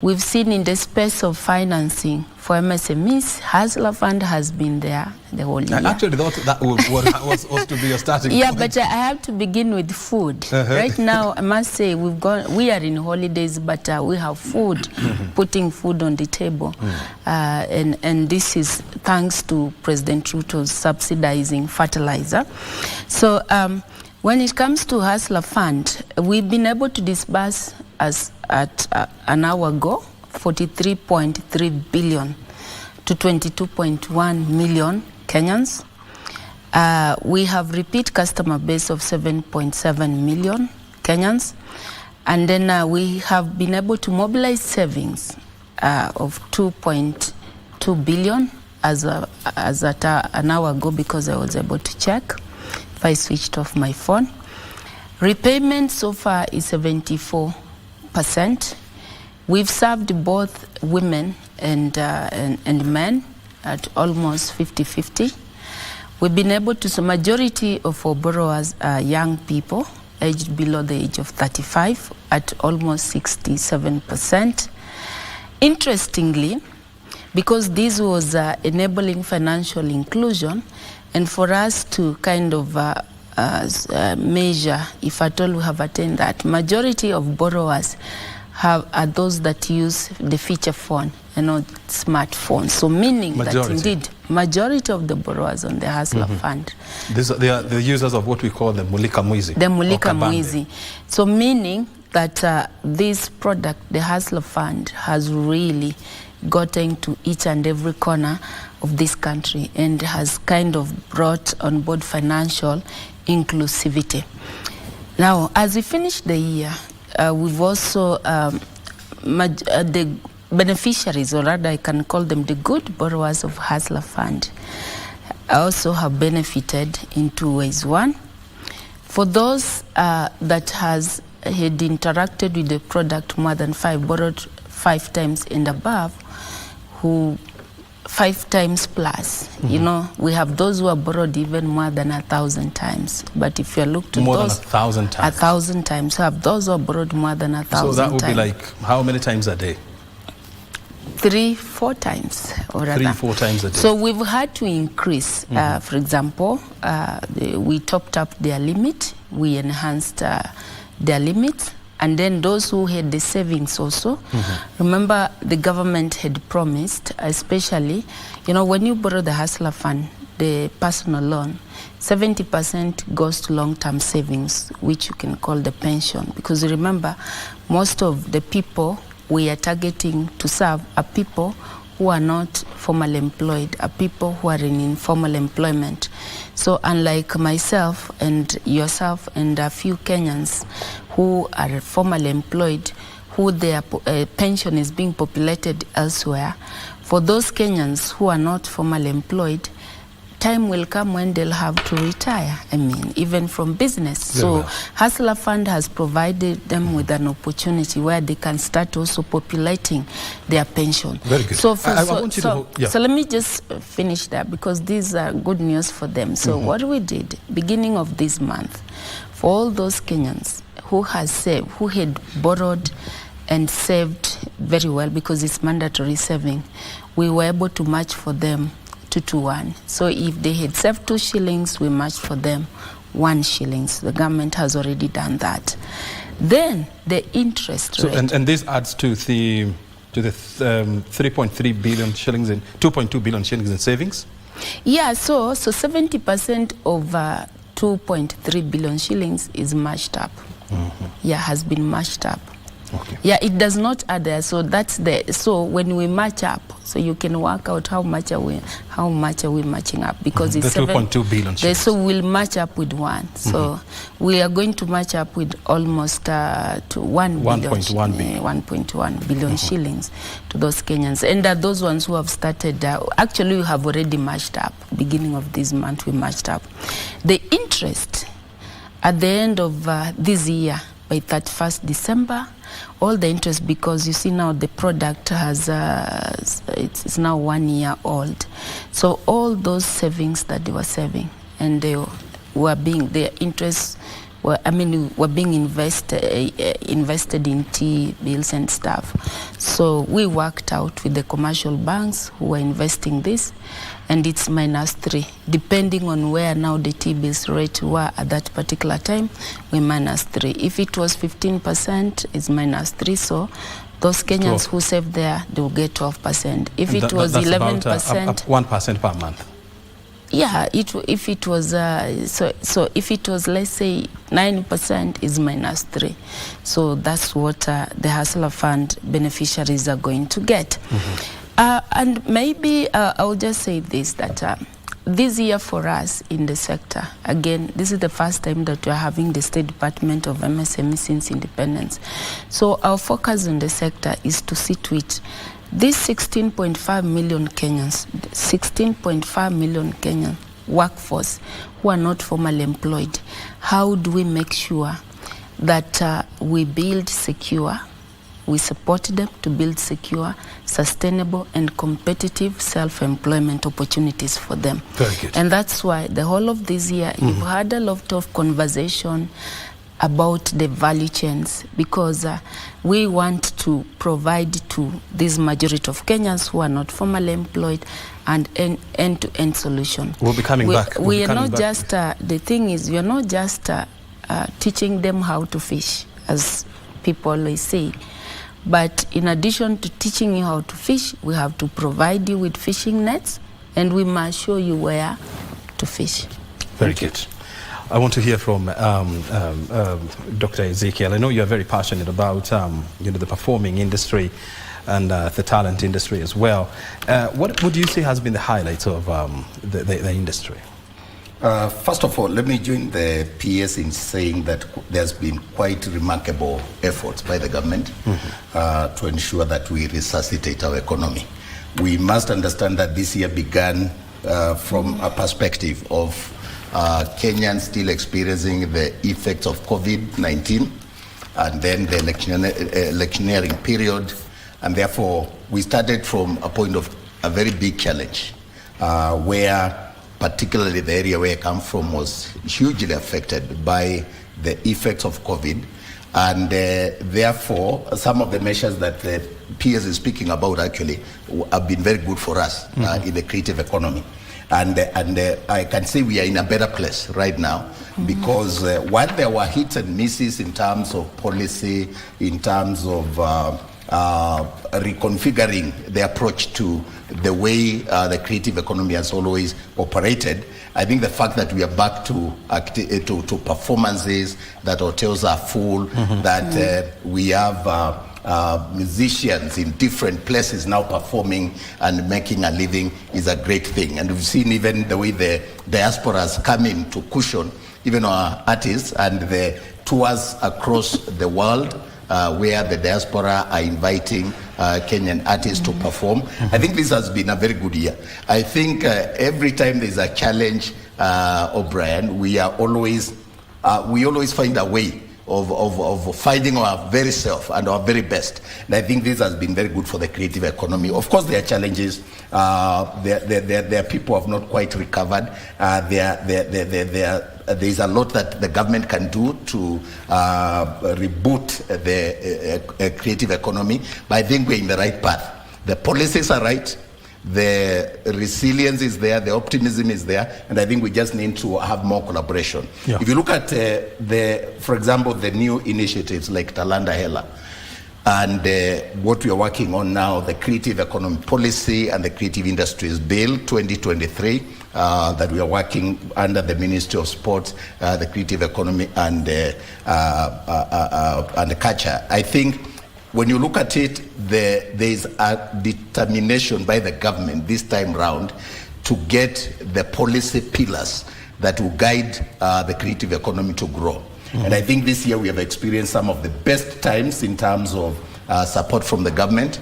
We've seen in the space of financing for MSMEs, Hustler Fund has been there the whole year. I actually thought that was supposed to be your starting yeah, point. but I have to begin with food. Right now, I must say, we are in holidays, but we have food, putting food on the table. And this is thanks to President Ruto's subsidizing fertilizer. So when it comes to Hustler Fund, we've been able to disburse at an hour ago, 43.3 billion to 22.1 million Kenyans. We have repeat customer base of 7.7 million Kenyans. And then we have been able to mobilize savings of 2.2 billion as at an hour ago, because I was able to check if I switched off my phone. Repayment so far is 74%. We've served both women and men at almost 50-50. We've been able to, so majority of our borrowers are young people aged below the age of 35 at almost 67%. Interestingly, because this was enabling financial inclusion, and for us to kind of measure if at all we have attained that, majority of borrowers are those that use the feature phone and not smartphone. So meaning that indeed majority of the borrowers on the Hustler Fund, they are the users of what we call the Mulika Mwizi. The Mulika Mwizi. So meaning that this product, the Hustler Fund, has really gotten to each and every corner of this country and has kind of brought on board financial inclusivity. Now, as we finish the year, we've also, the beneficiaries, or rather I can call them the good borrowers of Hustler Fund, also have benefited in two ways. One, for those that had interacted with the product more than borrowed 5 times and above, who 5 times plus, you know, we have those who have borrowed even more than 1,000 times. But if you look to more those, than 1,000 times. 1,000 times. So have those who have borrowed more than 1,000 times. So that would be like how many times a day? 3-4 times, or rather. 3-4 times a day. So we've had to increase. For example, we topped up their limit. We enhanced their limit. And then those who had the savings also, remember the government had promised, especially, you know, when you borrow the Hustler Fund, the personal loan, 70% goes to long-term savings, which you can call the pension. Because remember, most of the people we are targeting to serve are people who are not formally employed, are people who are in informal employment. So unlike myself and yourself and a few Kenyans who are formally employed, who their pension is being populated elsewhere, for those Kenyans who are not formally employed, time will come when they'll have to retire, I mean, even from business. So Hustler Fund has provided them with an opportunity where they can start also populating their pension. Very good. So, so let me just finish that, because these are good news for them. So what we did, beginning of this month, for all those Kenyans who has saved, who had borrowed and saved very well, because it's mandatory saving, we were able to match for them 2-to-1. So if they had saved 2 shillings, we matched for them 1 shilling. The government has already done that. Then the interest rate. And this adds to the 3.3 billion shillings in 2.2 billion shillings in savings. Yeah. So 70% of 2.3 billion shillings is matched up. Yeah, has been matched up. Okay. Yeah, it does not add there. So that's the, so when we match up, so you can work out how much are we matching up, because it's the 2.2 billion. So we'll match up with 1. So we are going to match up with almost to 1.1 billion shillings to those Kenyans, and those ones who have started. Actually, we have already matched up. Beginning of this month, we matched up. The interest at the end of this year, by 31st December, all the interest, because you see now the product has, it's now 1 year old. So all those savings that they were saving, and they were being, their interest were being invested in T-bills and stuff. So we worked out with the commercial banks who were investing this, and it's -3. Depending on where now the T-bills rate were at that particular time, we're -3. If it was 15%, it's -3. So those Kenyans who saved there, they will get 12%. If it was 11%, 1% per month. Yeah, if it was so if it was, let's say, 9%, is -3. So that's what the Hustler Fund beneficiaries are going to get. And maybe I'll just say this, that this year for us in the sector, again, this is the first time that we are having the State Department of MSME since independence. So our focus in the sector is to see to it these 16.5 million Kenyans, 16.5 million Kenyan workforce who are not formally employed. How do we make sure that we build secure, we support them to build secure, sustainable and competitive self-employment opportunities for them? Very good. And that's why the whole of this year you've had a lot of conversation about the value chains, because we want to provide to this majority of Kenyans who are not formally employed and end-to-end solution. We'll be coming back. We are not just, the thing is, we are not just teaching them how to fish, as people always say. But in addition to teaching you how to fish, we have to provide you with fishing nets, and we must show you where to fish. Very good. I want to hear from Dr. Ezekiel. I know you are very passionate about the performing industry and the talent industry as well. What would you say has been the highlights of the industry? First of all, let me join the PS in saying that there's been quite remarkable efforts by the government to ensure that we resuscitate our economy. We must understand that this year began from a perspective of Kenyans still experiencing the effects of COVID-19, and then the electioneering period, and therefore we started from a point of a very big challenge, where particularly the area where I come from was hugely affected by the effects of COVID, and therefore some of the measures that the PS is speaking about actually have been very good for us in the creative economy. And I can say we are in a better place right now, because while there were hits and misses in terms of policy, in terms of reconfiguring the approach to the way the creative economy has always operated, I think the fact that we are back to performances, that hotels are full, that we have musicians in different places now performing and making a living is a great thing. And we've seen even the way the diaspora has come in to cushion even our artists, and the tours across the world where the diaspora are inviting Kenyan artists to perform. I think this has been a very good year. I think every time there's a challenge, O'Brien, we always find a way of finding our very self and our very best. And I think this has been very good for the creative economy. Of course, there are challenges. There are people who have not quite recovered. There's a lot that the government can do to reboot the creative economy. But I think we're in the right path. The policies are right. The resilience is there, the optimism is there, and I think we just need to have more collaboration. Yeah. If you look at for example, the new initiatives like Talanda Hela, and what we are working on now, the Creative Economy Policy and the Creative Industries Bill 2023, that we are working under the Ministry of Sports, the Creative Economy and Culture. I think when you look at it, there is a determination by the government this time round to get the policy pillars that will guide the creative economy to grow. And I think this year we have experienced some of the best times in terms of support from the government,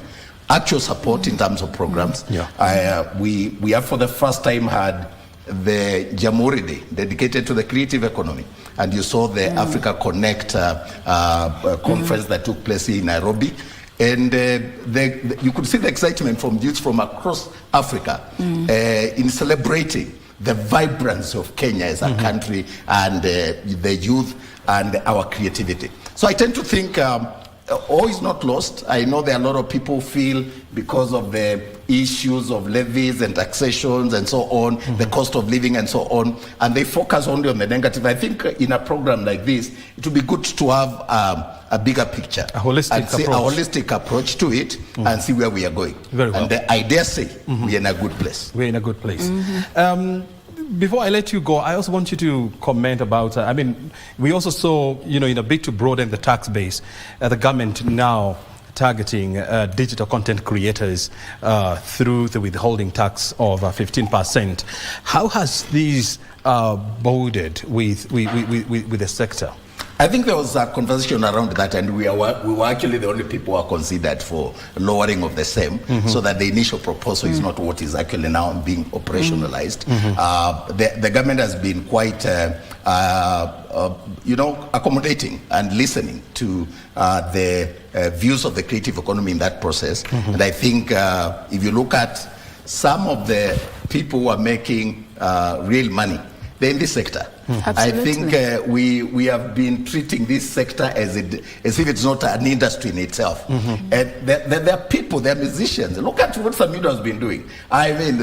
actual support in terms of programs. We have for the first time had the Jamhuri Day dedicated to the creative economy, and you saw the Africa Connect conference that took place in Nairobi, and you could see the excitement from youth from across Africa in celebrating the vibrancy of Kenya as a country and the youth and our creativity. So I tend to think all is not lost. I know there are a lot of people feel because of the issues of levies and taxations and so on, the cost of living and so on, and they focus only on the negative. I think in a program like this, it would be good to have a bigger picture, a holistic approach to it, and see where we are going. Very well. And I dare say we're in a good place. We're in a good place. Before I let you go, I also want you to comment about, I mean, we also saw, you know, in a bid to broaden the tax base, the government now targeting digital content creators through the withholding tax of 15%. How has these boded with the sector? I think there was a conversation around that, and we were actually the only people who are considered for lowering of the same, so that the initial proposal is not what is actually now being operationalized. The government has been quite, accommodating and listening to the views of the creative economy in that process. And I think if you look at some of the people who are making real money, they're in this sector. I think we have been treating this sector as if it's not an industry in itself. And there are people, there are musicians. Look at what Samido has been doing. I mean,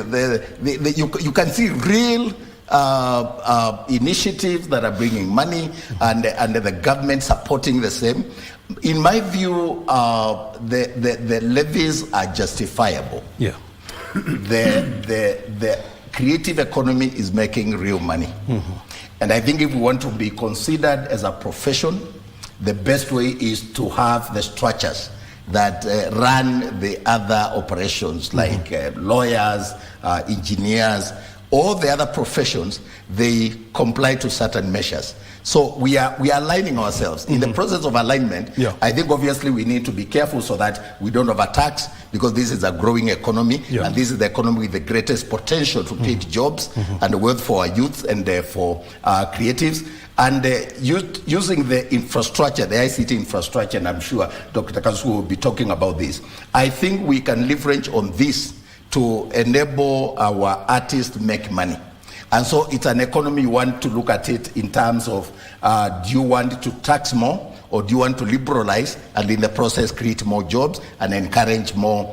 you can see real initiatives that are bringing money, and the government supporting the same. In my view, the levies are justifiable. Yeah. The creative economy is making real money. And I think if we want to be considered as a profession, the best way is to have the structures that run the other operations, like lawyers, engineers, all the other professions. They comply to certain measures. So we are aligning ourselves. In the process of alignment, I think obviously we need to be careful so that we don't overtax, because this is a growing economy, and this is the economy with the greatest potential to create jobs and wealth for our youth and for creatives. And using the infrastructure, the ICT infrastructure, and I'm sure Dr. Kasuku will be talking about this, I think we can leverage on this to enable our artists make money. And so it's an economy. You want to look at it in terms of, do you want to tax more, or do you want to liberalize and in the process create more jobs and encourage more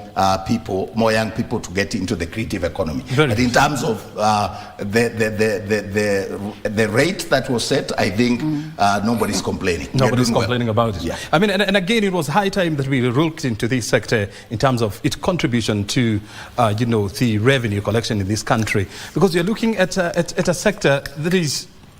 people, more young people to get into the creative economy? But in terms of the rate that was set, I think nobody's complaining. Nobody's complaining about it. Yeah. I mean, and again, it was high time that we looked into this sector in terms of its contribution to, the revenue collection in this country, because you're looking at a sector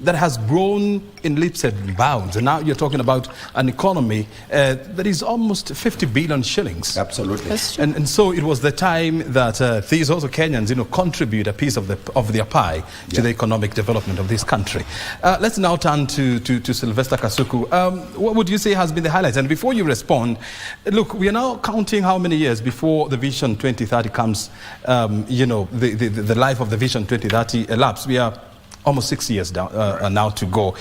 that has grown in leaps and bounds, and now you're talking about an economy that is almost 50 billion shillings. Absolutely. And so it was the time that these also Kenyans, contribute a piece of their pie to the economic development of this country. Let's now turn to Sylvester Kasuku. What would you say has been the highlights? And before you respond, look, we are now counting how many years before the Vision 2030 comes, the life of the Vision 2030 elapsed. We are almost 6 years now to go.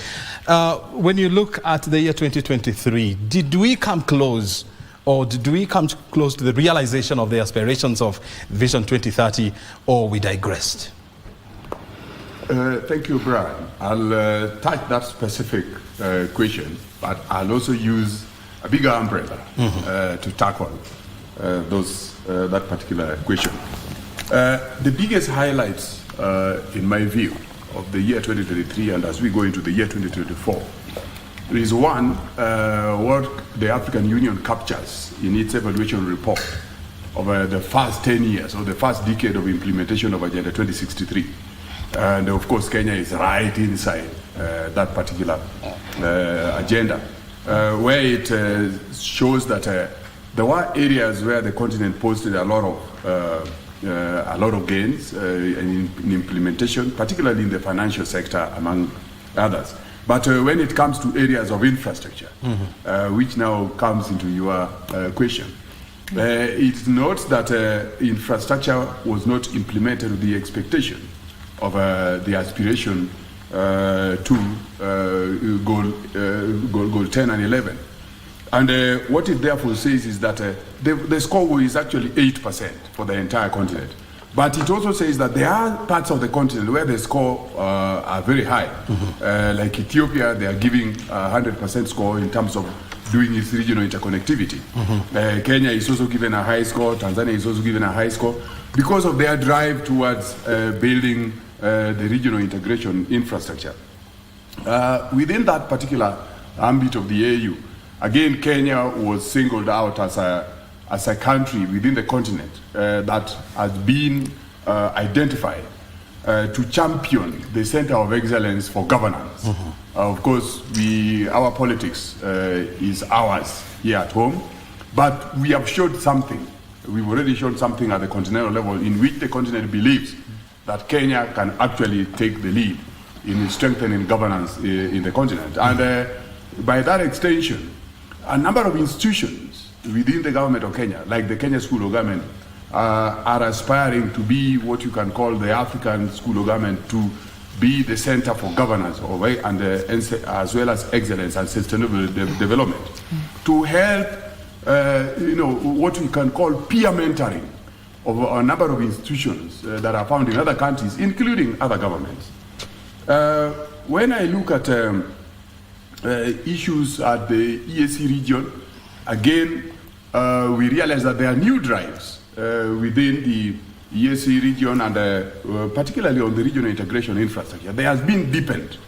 When you look at the year 2023, did we come close, or did we come close to the realization of the aspirations of Vision 2030, or we digressed? Thank you, Brian. I'll touch that specific question, but I'll also use a bigger umbrella to tackle that particular question. The biggest highlights, in my view, of the year 2023, and as we go into the year 2024, is one, what the African Union captures in its evaluation report of the first 10 years, or the first decade of implementation of Agenda 2063. And of course, Kenya is right inside that particular agenda, where it shows that there were areas where the continent posted a lot of gains in implementation, particularly in the financial sector, among others. But when it comes to areas of infrastructure, which now comes into your question, it notes that infrastructure was not implemented with the expectation of the aspiration to goal 10 and 11. And what it therefore says is that the score is actually 8% for the entire continent, But it also says that there are parts of the continent where the score are very high. Like Ethiopia, they are giving 100% score in terms of doing its regional interconnectivity. Kenya is also given a high score. Tanzania is also given a high score because of their drive towards building the regional integration infrastructure. Within that particular ambit of the AU, again, Kenya was singled out as a country within the continent that has been identified to champion the center of excellence for governance. Of course, our politics is ours here at home, but we have showed something. We've already shown something at the continental level in which the continent believes that Kenya can actually take the lead in strengthening governance in the continent. And by that extension, a number of institutions within the government of Kenya, like the Kenya School of Government, are aspiring to be what you can call the African School of Government, to be the center for governance, and as well as excellence and sustainable development, to help what we can call peer mentoring of a number of institutions that are found in other countries, including other governments. When I look at issues at the EAC region, again, we realize that there are new drives within the EAC region, and particularly on the regional integration infrastructure. There has been deepened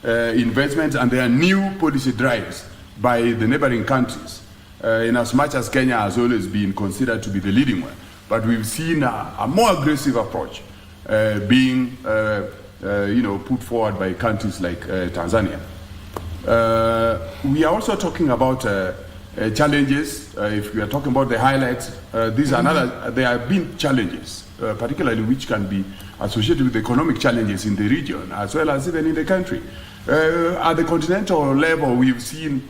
investments, and there are new policy drives by the neighboring countries, in as much as Kenya has always been considered to be the leading one. But we've seen a more aggressive approach being put forward by countries like Tanzania. We are also talking about challenges. If we are talking about the highlights, there have been challenges, particularly which can be associated with economic challenges in the region, as well as even in the country. At the continental level, we've seen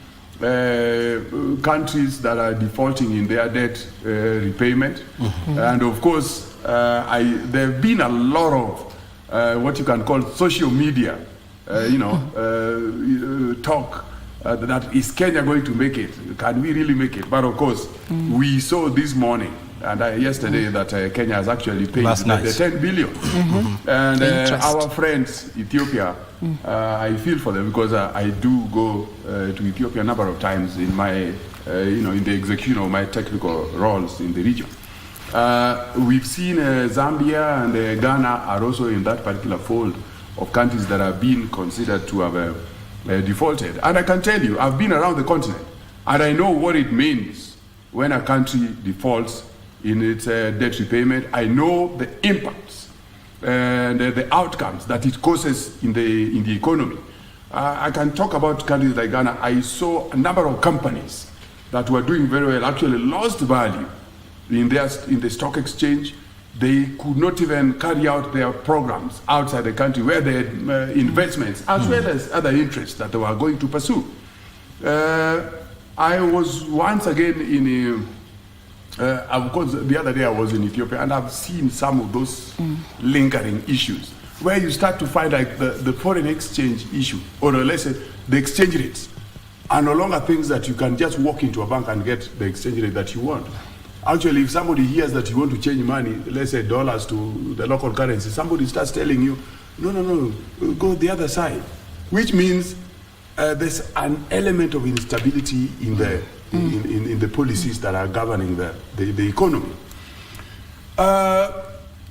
countries that are defaulting in their debt repayment. And of course, there have been a lot of what you can call social media, talk that is Kenya going to make it? Can we really make it? But of course, we saw this morning and yesterday that Kenya has actually paid the 10 billion. And our friends, Ethiopia, I feel for them because I do go to Ethiopia a number of times in my, in the execution of my technical roles in the region. We've seen Zambia and Ghana are also in that particular fold of countries that have been considered to have defaulted. And I can tell you, I've been around the continent, and I know what it means when a country defaults in its debt repayment. I know the impacts and the outcomes that it causes in the economy. I can talk about countries like Ghana. I saw a number of companies that were doing very well actually lost value in the stock exchange. They could not even carry out their programs outside the country where they had investments as well as other interests that they were going to pursue. I was once again in of course, the other day I was in Ethiopia, and I've seen some of those lingering issues where you start to find like the foreign exchange issue, or let's say the exchange rates, are no longer things that you can just walk into a bank and get the exchange rate that you want. Actually, if somebody hears that you want to change money, let's say dollars to the local currency, somebody starts telling you, no, go the other side, which means there's an element of instability in the policies that are governing the economy.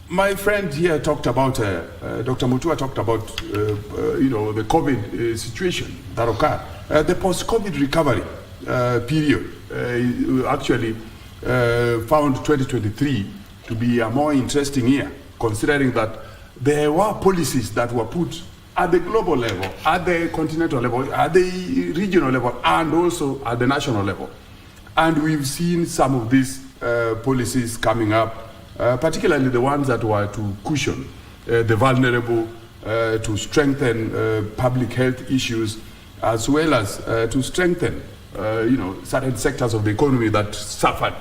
My friend here talked about, Dr. Mutua talked about, the COVID situation that occurred. The post-COVID recovery period actually found 2023 to be a more interesting year, considering that there were policies that were put at the global level, at the continental level, at the regional level, and also at the national level. And we've seen some of these policies coming up, particularly the ones that were to cushion the vulnerable, to strengthen public health issues, as well as to strengthen certain sectors of the economy that suffered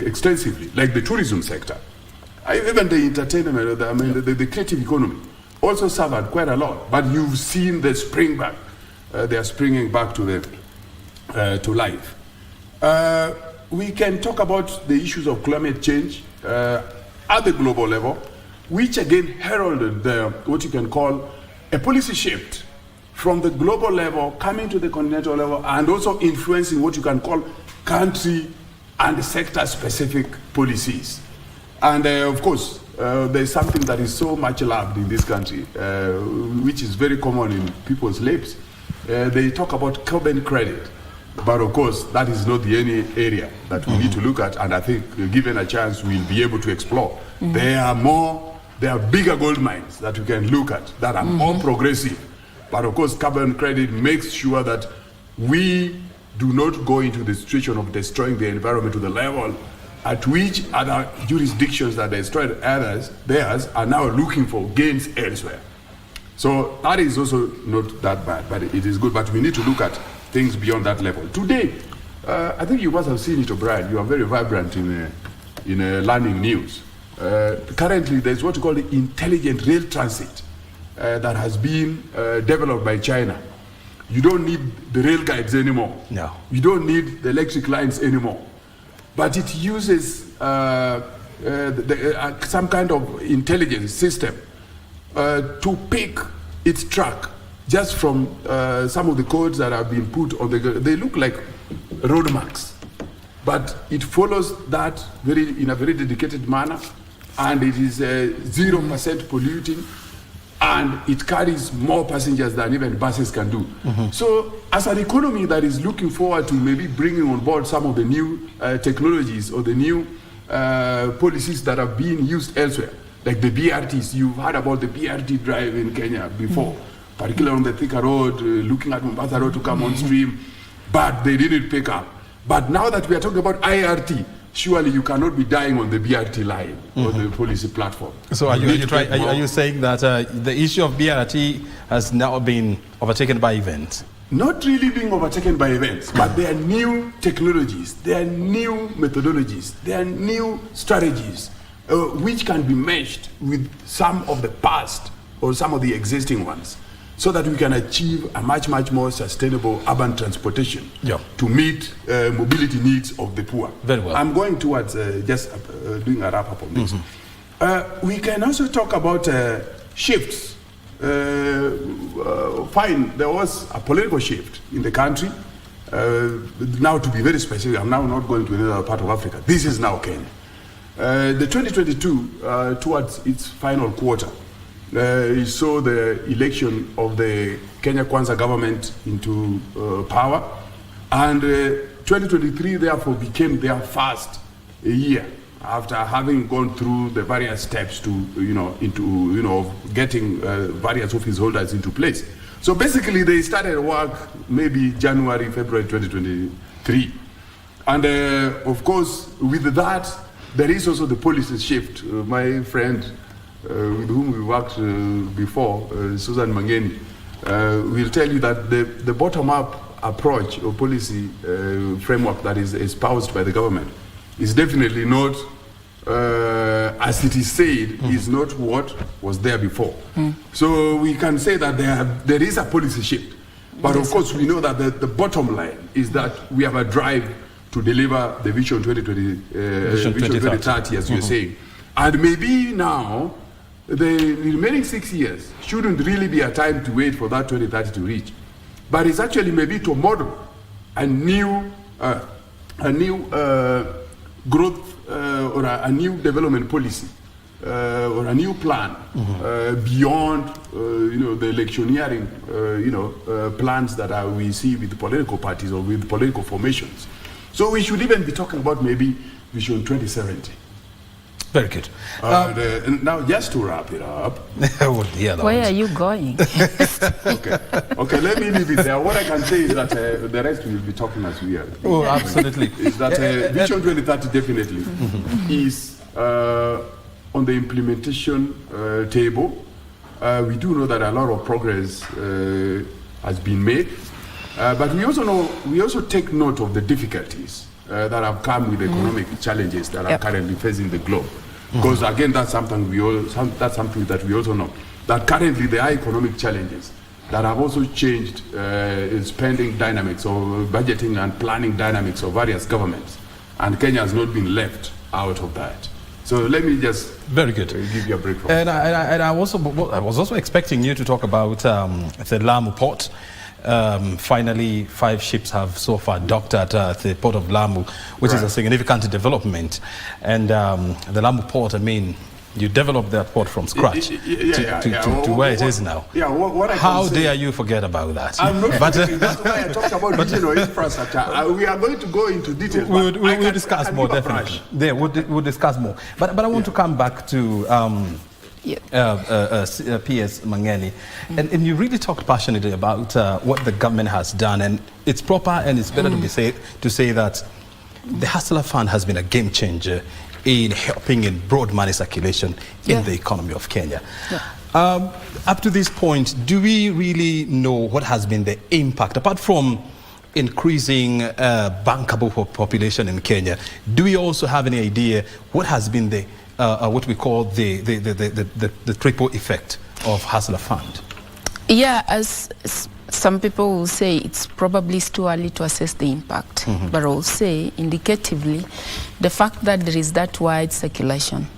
extensively, like the tourism sector. Even the entertainment, the creative economy also suffered quite a lot. But you've seen the spring back. They are springing back to life. we can talk about the issues of climate change at the global level, which again heralded what you can call a policy shift from the global level coming to the continental level, and also influencing what you can call country and sector-specific policies. And of course, there's something that is so much loved in this country, which is very common in people's lips. They talk about carbon credit. But of course, that is not the only area that we need to look at, and I think given a chance, we'll be able to explore. There are bigger gold mines that we can look at that are more progressive. But of course, carbon credit makes sure that we do not go into the situation of destroying the environment to the level at which other jurisdictions that destroyed theirs are now looking for gains elsewhere. So that is also not that bad, but it is good. But we need to look at things beyond that level. Today, I think you must have seen it, O'Brien. You are very vibrant in learning news. Currently, there's what you call the intelligent rail transit that has been developed by China. You don't need the rail guides anymore. No. You don't need the electric lines anymore. But it uses some kind of intelligence system to pick its track just from some of the codes that have been put on they look like road marks, but it follows that in a very dedicated manner, and it is 0% polluting, and it carries more passengers than even buses can do. So as an economy that is looking forward to maybe bringing on board some of the new technologies or the new policies that are being used elsewhere, like the BRTs. You've heard about the BRT drive in Kenya before, particularly on the Thika Road, looking at Mombasa Road to come on stream, but they didn't pick up. But now that we are talking about IRT, surely you cannot be dying on the BRT line or the policy platform. So are you saying that the issue of BRT has now been overtaken by events? Not really being overtaken by events, but there are new technologies, there are new methodologies, there are new strategies which can be meshed with some of the past or some of the existing ones, so that we can achieve a much more sustainable urban transportation to meet mobility needs of the poor. Very well. I'm going towards just doing a wrap up on this. We can also talk about shifts. Fine, there was a political shift in the country. Now, to be very specific, I'm now not going to another part of Africa. This is now Kenya. The 2022, towards its final quarter, you saw the election of the Kenya Kwanza government into power, and 2023 therefore became their first year after having gone through the various steps to getting various office holders into place. So basically they started work maybe January, February 2023, and of course with that there is also the policy shift. My friend with whom we worked before, Susan Mangeni, will tell you that the bottom-up approach or policy framework that is espoused by the government is definitely not, as it is said, is not what was there before. So we can say that there is a policy shift, but of course we know that the bottom line is that we have a drive to deliver the Vision 2030, as you're saying. And maybe now, the remaining 6 years shouldn't really be a time to wait for that 2030 to reach, but it's actually maybe to model a new growth or a new development policy or a new plan beyond the electioneering plans that we see with political parties or with political formations. So we should even be talking about maybe Vision 2070. Very good. And now, just to wrap it up. Where are you going? Okay, let me leave it there. What I can say is that the rest will be talking as we are. Oh, absolutely. Is that Vision 2030 definitely is on the implementation table. We do know that a lot of progress has been made, but we also take note of the difficulties that have come with economic challenges that are currently facing the globe. Because again, that's something that we also know, that currently there are economic challenges that have also changed spending dynamics or budgeting and planning dynamics of various governments. and Kenya has not been left out of that. So let me just very good give you a break from and I was also expecting you to talk about the Lamu port. Finally, 5 ships have so far docked at the port of Lamu, which is a significant development. And the Lamu port, I mean, you developed that port from scratch to where it is now. Yeah, what I How can say, dare you forget about that? I'm not forgetting. That's why I talked about regional infrastructure. We are going to go into detail. We'll discuss more, definitely. Yeah, we'll discuss more. But I want to come back to PS Mangeni, and you really talked passionately about what the government has done, and it's proper and it's better to say that the Hustler Fund has been a game changer in helping in broad money circulation in the economy of Kenya. Up to this point, do we really know what has been the impact, apart from increasing bankable population in Kenya? Do we also have any idea what has been the what we call the triple effect of Hustler Fund? Yeah, as some people will say, it's probably too early to assess the impact, but I'll say indicatively the fact that there is that wide circulation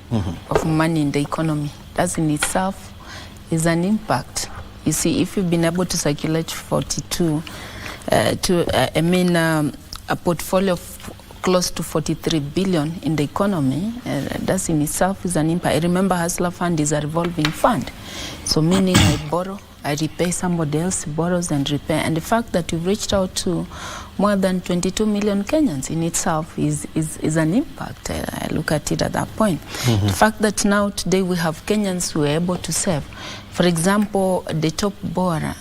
of money in the economy, that in itself is an impact. You see, if you've been able to circulate 42 a portfolio of close to 43 billion in the economy, that in itself is an impact. I remember Hustler Fund is a revolving fund, so meaning I borrow, I repay, somebody else borrows and repay. And the fact that you've reached out to more than 22 million Kenyans in itself is an impact. I look at it at that point. The fact that now today we have Kenyans who are able to save. For example, the top borrower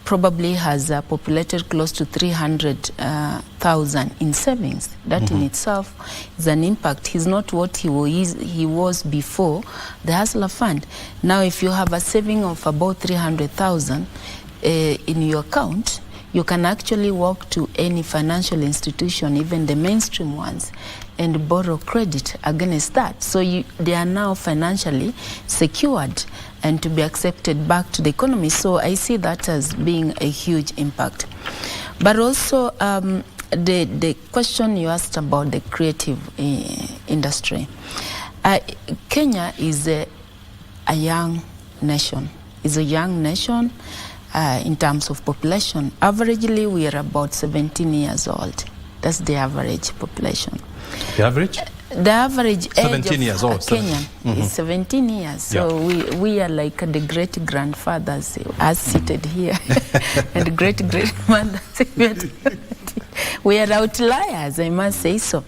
probably has populated close to 300,000 in savings. That in itself is an impact. He's not what he was before the Hustler Fund. Now, if you have a saving of about 300,000 in your account, you can actually walk to any financial institution, even the mainstream ones, and borrow credit against that. So they are now financially secured and to be accepted back to the economy. So I see that as being a huge impact. But also the question you asked about the creative industry. Kenya is a young nation. It's a young nation in terms of population. Averagely, we are about 17 years old. That's the average population. The average? The average age 17 years old, Kenyan is 17 years. So we are like the great-grandfathers, as seated here, and great-grandmothers. We are outliers, I must say so.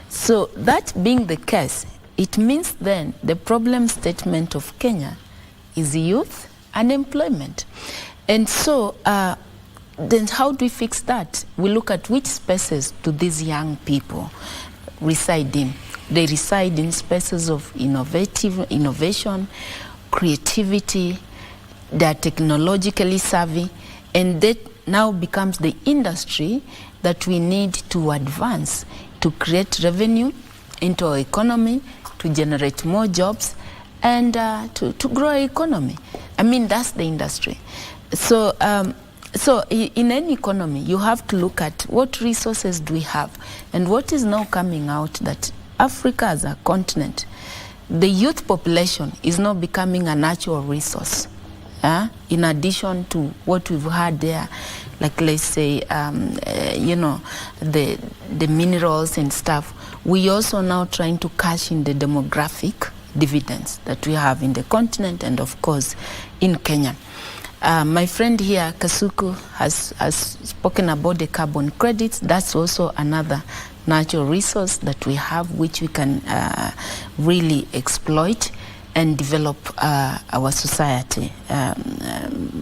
So that being the case, it means then the problem statement of Kenya is youth unemployment. And so then how do we fix that? We look at which spaces do these young people reside in. They reside in spaces of innovation, creativity, they are technologically savvy, and that now becomes the industry that we need to advance to create revenue into our economy, to generate more jobs, and to grow our economy. I mean, that's the industry. So in any economy, you have to look at what resources do we have, and what is now coming out that Africa as a continent, the youth population is now becoming a natural resource. In addition to what we've had there, like let's say, the minerals and stuff, we also now trying to cash in the demographic dividends that we have in the continent and of course in Kenya. My friend here, Kasuku, has spoken about the carbon credits. That's also another natural resource that we have, which we can really exploit and develop our society,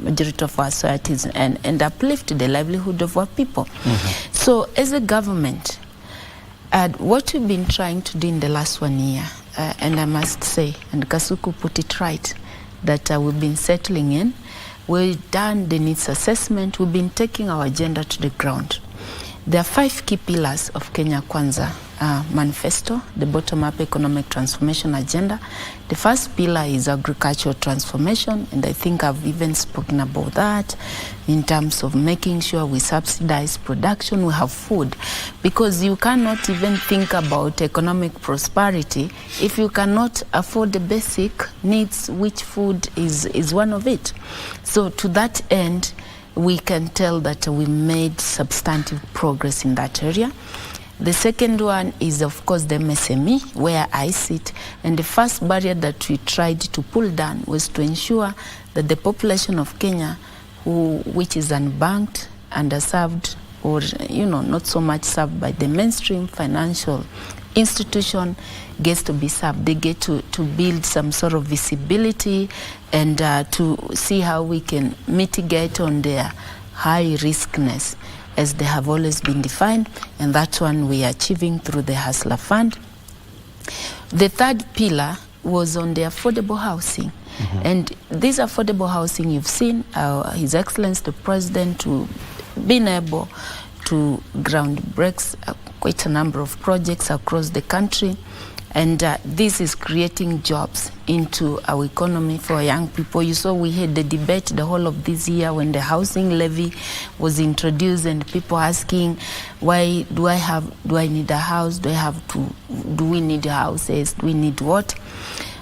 majority of our societies, and uplift the livelihood of our people. So as a government, what we've been trying to do in the last 1 year, and I must say, and Kasuku put it right, that we've been settling in. We've done the needs assessment. We've been taking our agenda to the ground. There are 5 key pillars of Kenya Kwanza manifesto, the bottom-up economic transformation agenda. The first pillar is agricultural transformation, and I think I've even spoken about that in terms of making sure we subsidize production, we have food, because you cannot even think about economic prosperity if you cannot afford the basic needs, which food is one of it. So to that end, we can tell that we made substantive progress in that area. The second one is, of course, the MSME, where I sit. And the first barrier that we tried to pull down was to ensure that the population of Kenya, which is unbanked, underserved, or not so much served by the mainstream financial institution, gets to be served. They get to build some sort of visibility and to see how we can mitigate on their high riskness, as they have always been defined, and that one we are achieving through the Hustler Fund. The third pillar was on the affordable housing. And this affordable housing, you've seen His Excellency the President to being able to ground breaks quite a number of projects across the country. And this is creating jobs into our economy for young people. You saw we had the debate the whole of this year when the housing levy was introduced, and people asking, why do I need a house? Do we need houses? Do we need what?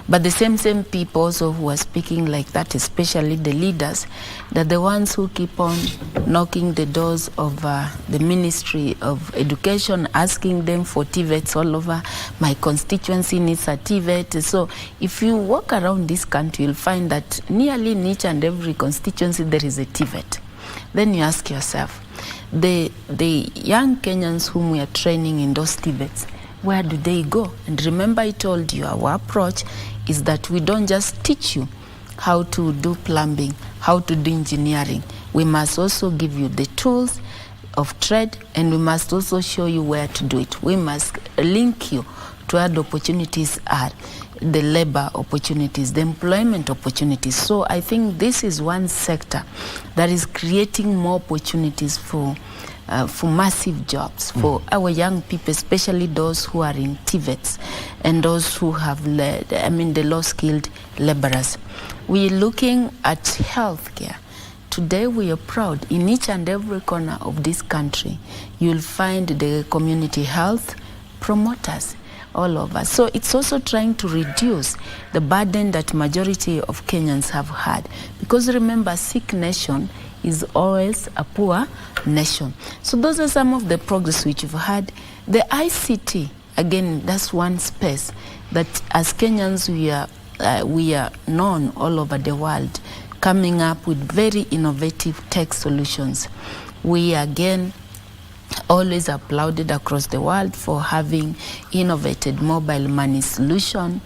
But the same people also who are speaking like that, especially the leaders, that the ones who keep on knocking the doors of the Ministry of Education, asking them for TVETs all over. My constituency needs a TVET. So if you walk around this country, you'll find that nearly in each and every constituency there is a TVET. Then you ask yourself, the young Kenyans whom we are training in those TVETs, where do they go? And remember, I told you our approach is that we don't just teach you how to do plumbing, how to do engineering. We must also give you the tools of trade, and we must also show you where to do it. We must link you to where the opportunities are, the labor opportunities, the employment opportunities. So I think this is one sector that is creating more opportunities for massive jobs for our young people, especially those who are in TVETs and those who have the low-skilled laborers. We are looking at healthcare. Today we are proud. In each and every corner of this country, you'll find the community health promoters all over. So it's also trying to reduce the burden that majority of Kenyans have had. Because remember, sick nation is always a poor nation. So those are some of the progress which we've had. The ICT, again, that's one space that as Kenyans we are known all over the world, coming up with very innovative tech solutions. We again always applauded across the world for having innovated mobile money solution.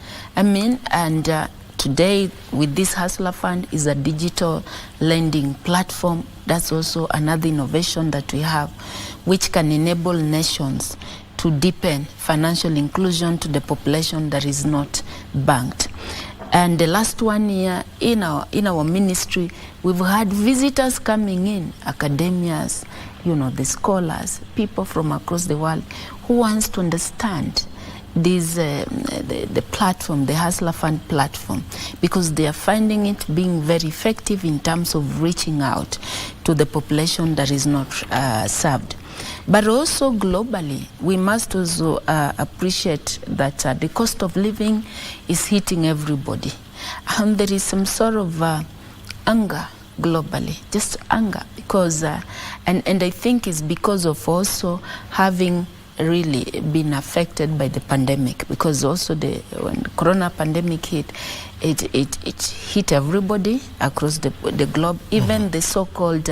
Today, with this Hustler Fund, is a digital lending platform. That's also another innovation that we have, which can enable nations to deepen financial inclusion to the population that is not banked. And the last one year, in our ministry, we've had visitors coming in, academias, the scholars, people from across the world who wants to understand this the platform, the Hustler Fund platform, because they are finding it being very effective in terms of reaching out to the population that is not served. But also globally, we must also appreciate that the cost of living is hitting everybody. And there is some sort of anger globally, just anger, because, and I think it's because of also having really been affected by the pandemic, because also when the corona pandemic hit, it hit everybody across the globe, even the so-called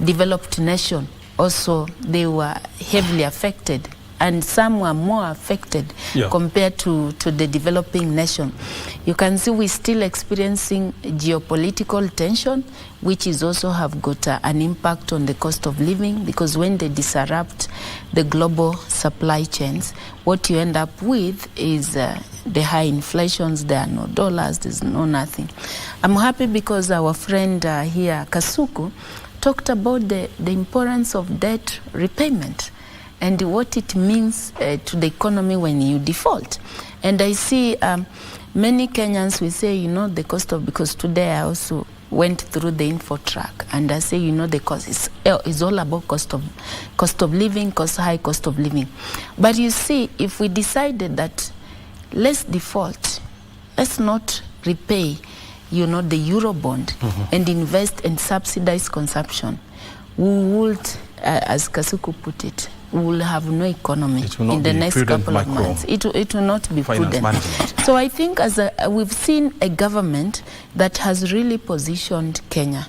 developed nation. Also, they were heavily affected, and some were more affected compared to the developing nation. You can see we're still experiencing geopolitical tension, which is also have got an impact on the cost of living, because when they disrupt the global supply chains, what you end up with is the high inflations. There are no dollars, there's no nothing. I'm happy because our friend here, Kasuku, talked about the importance of debt repayment and what it means to the economy when you default. And I see many Kenyans will say, you know, the cost of, because today I also went through the info track, and I say, you know, the cost is all about cost of living, high cost of living. But you see, if we decided that let's default, let's not repay, you know, the Eurobond and invest and subsidize consumption, we would, as Kasuku put it, we will have no economy in the next couple of months. It will not be prudent. So I think we've seen a government that has really positioned Kenya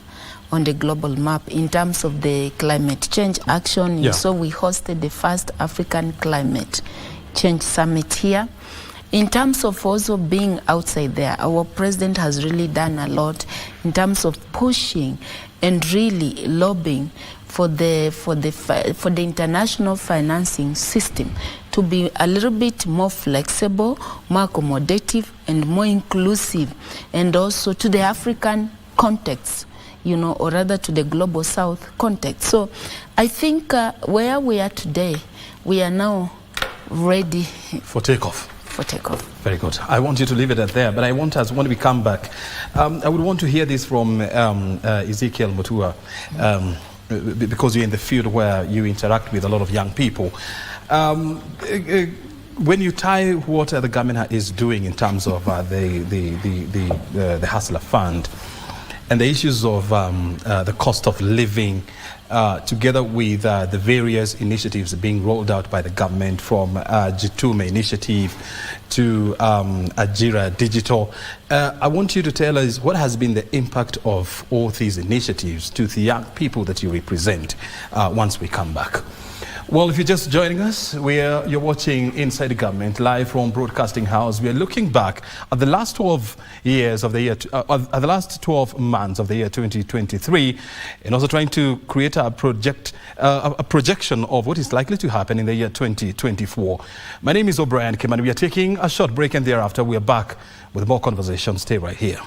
on the global map in terms of the climate change action. Yeah. So we hosted the first African Climate Change Summit here. In terms of also being outside there, our president has really done a lot in terms of pushing and really lobbying for the international financing system to be a little bit more flexible, more accommodative, and more inclusive, and also to the African context, you know, or rather to the global South context. So I think where we are today, we are now ready for takeoff. Very good. I want you to leave it at there, but I want us, when we come back, I would want to hear this from Ezekiel Mutua, because you're in the field where you interact with a lot of young people. When you tie what the government is doing in terms of the Hustler Fund and the issues of the cost of living, together with the various initiatives being rolled out by the government, from Jitume initiative to Ajira Digital, I want you to tell us what has been the impact of all these initiatives to the young people that you represent once we come back. Well, if you're just joining us, you're watching Inside the Government live from Broadcasting House. We are looking back at the last 12 years of the year, at the last 12 months of the year 2023, and also trying to create a projection of what is likely to happen in the year 2024. My name is O'Brien Kimani. We are taking a short break, and thereafter we are back with more conversation. Stay right here.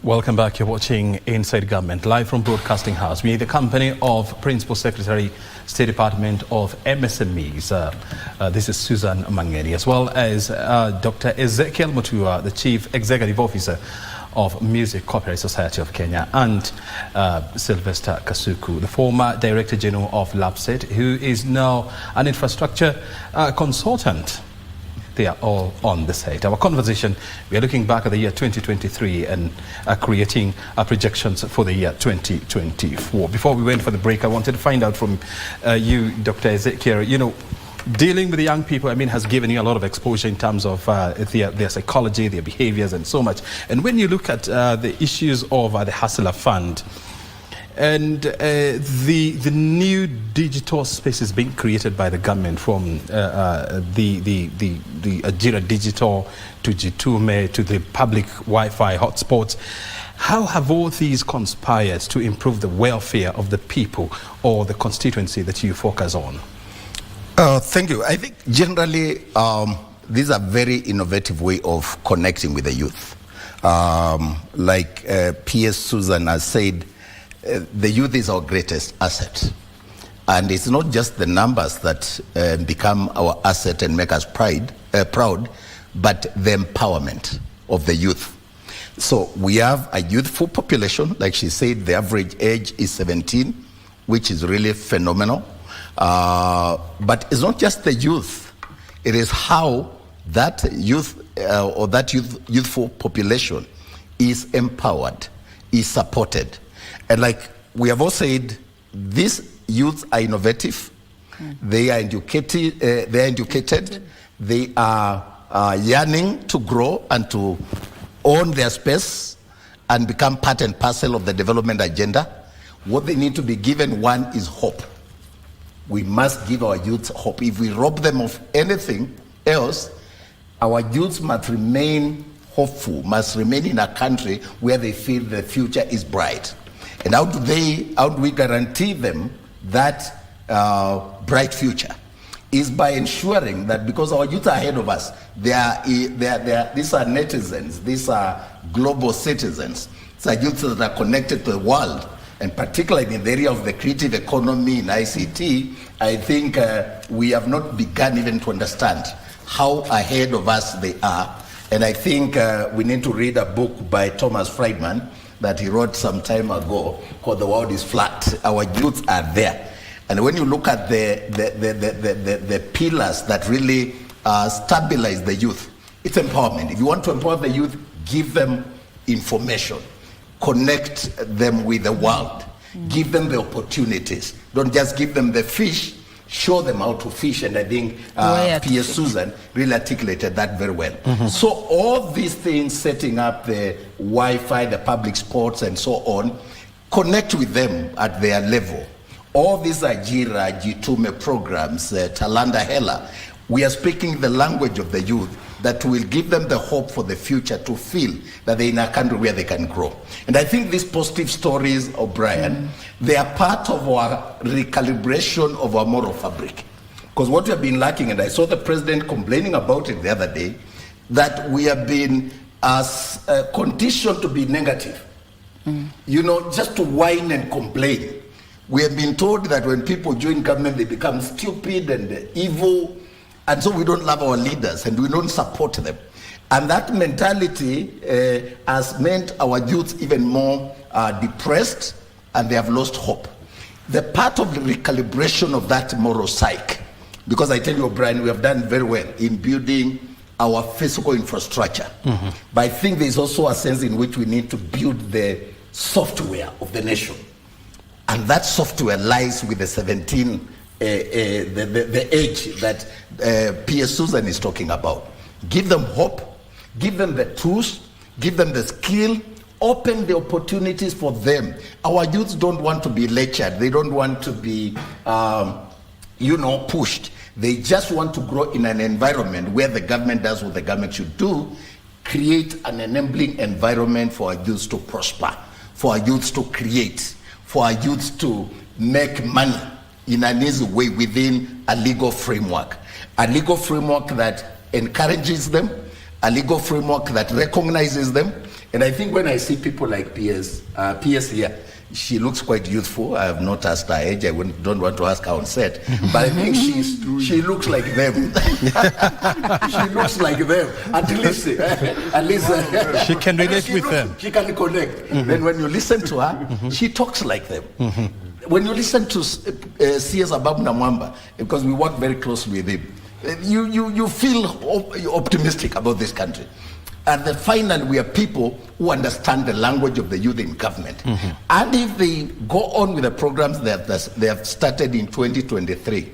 Welcome back. You're watching Inside Government live from Broadcasting House. We're in the company of Principal Secretary, State Department of MSMEs. This is Susan Mangeni, as well as Dr. Ezekiel Mutua, the Chief Executive Officer of Music Copyright Society of Kenya, and Sylvester Kasuku, the former Director General of LAPSSET, who is now an infrastructure consultant. They are all on the site. Our conversation, we are looking back at the year 2023 and creating projections for the year 2024. Before we went for the break, I wanted to find out from you, Dr. Ezekiel, you know, dealing with the young people, I mean, has given you a lot of exposure in terms of their psychology, their behaviors, and so much. And when you look at the issues of the Hustler Fund, and the new digital spaces being created by the government, from the Ajira Digital to Jitume to the public Wi-Fi hotspots, how have all these conspired to improve the welfare of the people or the constituency that you focus on? Thank you. I think generally these are very innovative way of connecting with the youth. Like PS Susan has said, the youth is our greatest asset. And it's not just the numbers that become our asset and make us proud, but the empowerment of the youth. So we have a youthful population. Like she said, the average age is 17, which is really phenomenal. But it's not just the youth. It is how that youth or that youthful population is empowered, is supported. And like we have all said, these youths are innovative, they are educated, they are yearning to grow and to own their space and become part and parcel of the development agenda. What they need to be given, one, is hope. We must give our youths hope. If we rob them of anything else, our youths must remain hopeful, must remain in a country where they feel the future is bright. And how do we guarantee them that bright future is by ensuring that, because our youth are ahead of us, these are netizens, these are global citizens, these are youth that are connected to the world, and particularly in the area of the creative economy in ICT, I think we have not begun even to understand how ahead of us they are. And I think we need to read a book by Thomas Friedman that he wrote some time ago called The World is Flat. Our youth are there. And when you look at the pillars that really stabilize the youth, it's empowerment. If you want to empower the youth, give them information, connect them with the world, give them the opportunities. Don't just give them the fish, show them how to fish. And I think P.S. Susan really articulated that very well. So all these things, setting up the Wi-Fi, the public sports and so on, connect with them at their level. All these Ajira, Jitume programs, Talanda Hela, we are speaking the language of the youth that will give them the hope for the future to feel that they're in a country where they can grow. And I think these positive stories, O'Brien, they are part of our recalibration of our moral fabric. Because what we have been lacking, and I saw the president complaining about it the other day, that we have been conditioned to be negative. You know, just to whine and complain. We have been told that when people join government, they become stupid and evil, and so we don't love our leaders and we don't support them. And that mentality has meant our youth even more depressed, and they have lost hope. The part of the recalibration of that moral psyche, because I tell you, O'Brien, we have done very well in building our physical infrastructure. But I think there's also a sense in which we need to build the software of the nation. And that software lies with the the age that P.S. Susan is talking about. Give them hope, give them the tools, give them the skill, open the opportunities for them. Our youths don't want to be lectured. They don't want to be, pushed. They just want to grow in an environment where the government does what the government should do, create an enabling environment for our youths to prosper, for our youths to create, for our youths to make money in an easy way within a legal framework. A legal framework that encourages them, a legal framework that recognizes them. And I think when I see people like PS here, she looks quite youthful. I have not asked her age. I don't want to ask her on set. But I think she looks like them. She looks like them. At least she can relate with them. She can connect. Then when you listen to her, she talks like them. When you listen to C.S. Ababna Mwamba, because we work very closely with him, you feel optimistic about this country. And then finally, we are people who understand the language of the youth in government. And if they go on with the programs that they have started in 2023,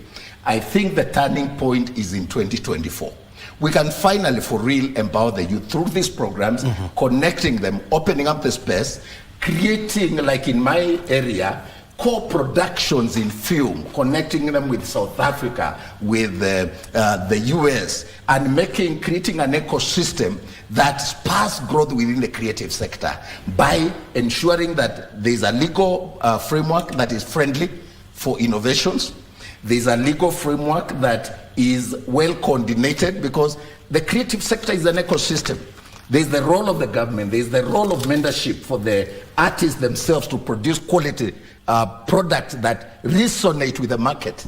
I think the turning point is in 2024. We can finally, for real, empower the youth through these programs, connecting them, opening up the space, creating, like in my area, co-productions in film, connecting them with South Africa, with the US, and creating an ecosystem that spurs growth within the creative sector by ensuring that there's a legal framework that is friendly for innovations. There's a legal framework that is well coordinated, because the creative sector is an ecosystem. There's the role of the government, there's the role of mentorship for the artists themselves to produce quality products that resonate with the market,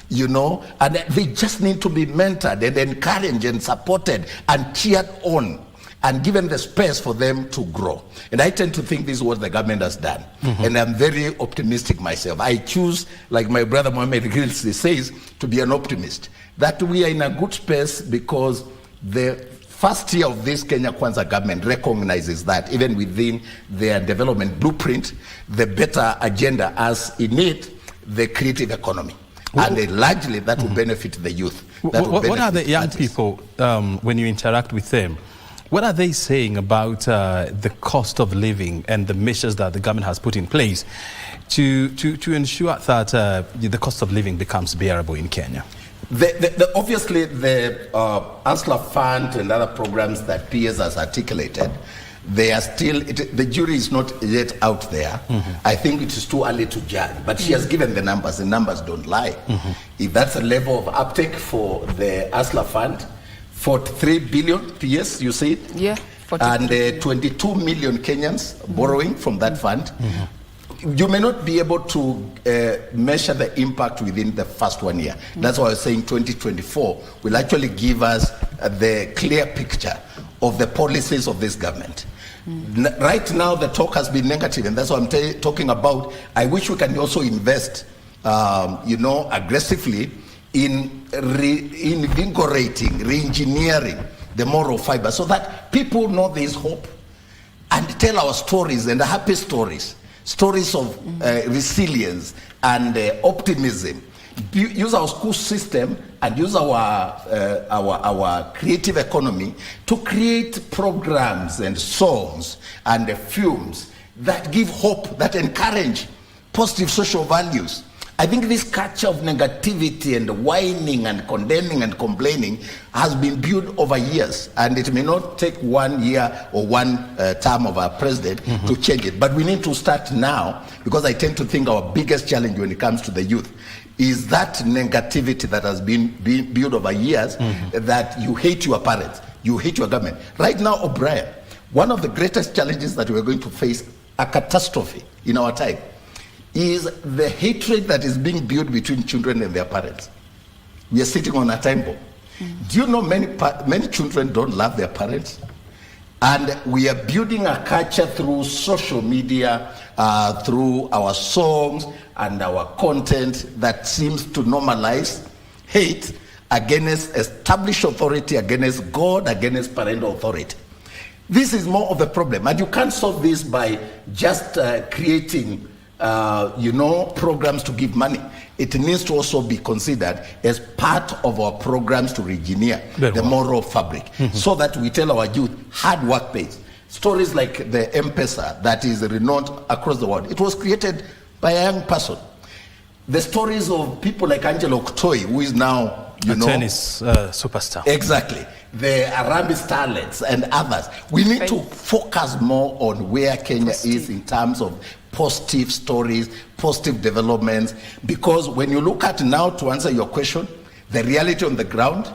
and they just need to be mentored and encouraged and supported and cheered on and given the space for them to grow. And I tend to think this is what the government has done. And I'm very optimistic myself. I choose, like my brother Mohamed Gilsi says, to be an optimist, that we are in a good space because the first year of this Kenya Kwanza government recognizes that even within their development blueprint, the better agenda has in it the creative economy. And largely that will benefit the youth. What are the young people, when you interact with them, what are they saying about the cost of living and the measures that the government has put in place to ensure that the cost of living becomes bearable in Kenya? Obviously, the ANSLA Fund and other programs that PS has articulated They are still, the jury is not yet out there. I think it is too early to judge, but she has given the numbers don't lie. If that's a level of uptake for the ASLA fund, 43 billion PS, you said? Yeah. And 22 million Kenyans borrowing from that fund. You may not be able to measure the impact within the first 1 year. That's why I was saying 2024 will actually give us the clear picture of the policies of this government. Right now, the talk has been negative, and that's what I'm talking about. I wish we can also invest, aggressively in reinvigorating, re-engineering the moral fiber, so that people know there is hope and tell our stories and happy stories of resilience and optimism. Use our school system and use our creative economy to create programs and songs and films that give hope, that encourage positive social values. I think this culture of negativity and whining and condemning and complaining has been built over years, and it may not take 1 year or one term of our president to change it. But we need to start now, because I tend to think our biggest challenge when it comes to the youth is that negativity that has been built over years, that you hate your parents, you hate your government. Right now, O'Brien, one of the greatest challenges that we're going to face, a catastrophe in our time, is the hatred that is being built between children and their parents. We are sitting on a time bomb. Do you know many children don't love their parents? And we are building a culture through social media, through our songs and our content that seems to normalize hate against established authority, against God, against parental authority. This is more of the problem. And you can't solve this by just creating programs to give money. It needs to also be considered as part of our programs to re-engineer the moral fabric, so that we tell our youth hard work pays. Stories like the M-Pesa that is renowned across the world. It was created by a young person. The stories of people like Angelo Oktoi, who is now, a tennis superstar. Exactly. The Arabic starlets and others. We need to focus more on where Kenya is in terms of positive stories, positive developments, because when you look at now, to answer your question, the reality on the ground,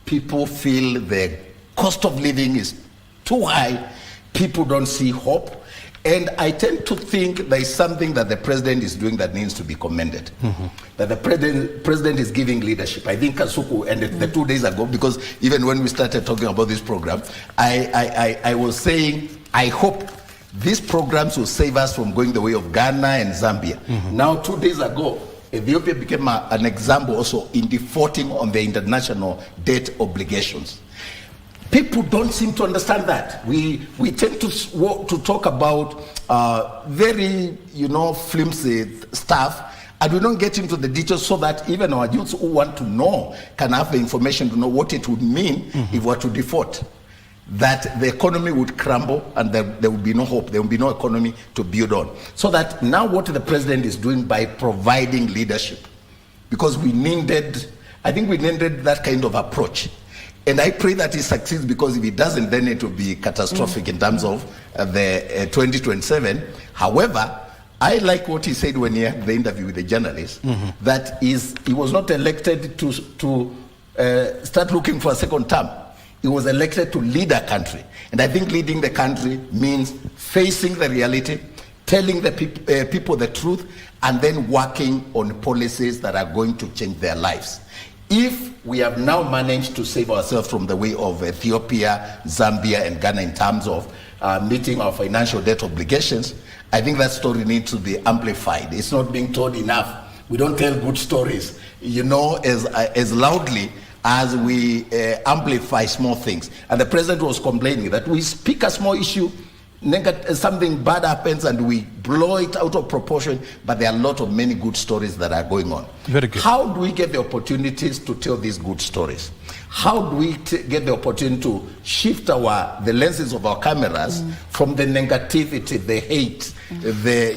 people feel the cost of living is too high, people don't see hope, and I tend to think there is something that the president is doing that needs to be commended. That the president is giving leadership. I think Kasuku ended the 2 days ago, because even when we started talking about this program, I was saying, I hope these programs will save us from going the way of Ghana and Zambia. Now, 2 days ago, Ethiopia became an example also in defaulting on the international debt obligations. People don't seem to understand that. We tend to talk about very, flimsy stuff, and we don't get into the details, so that even our youths who want to know can have the information to know what it would mean if we were to default. That the economy would crumble and there would be no hope, there would be no economy to build on. So that now what the president is doing by providing leadership, because we needed that kind of approach. And I pray that he succeeds, because if he doesn't, then it will be catastrophic in terms of the 2027. However, I like what he said when he had the interview with the journalist, that he was not elected to start looking for a second term. He was elected to lead a country. And I think leading the country means facing the reality, telling the people the truth, and then working on policies that are going to change their lives. If we have now managed to save ourselves from the way of Ethiopia, Zambia, and Ghana in terms of meeting our financial debt obligations, I think that story needs to be amplified. It's not being told enough. We don't tell good stories, as loudly as we amplify small things. And the president was complaining that we speak a small issue, something bad happens and we blow it out of proportion, but there are a lot of many good stories that are going on. Very good. How do we get the opportunities to tell these good stories? How do we get the opportunity to shift the lenses of our cameras from the negativity, the hate, the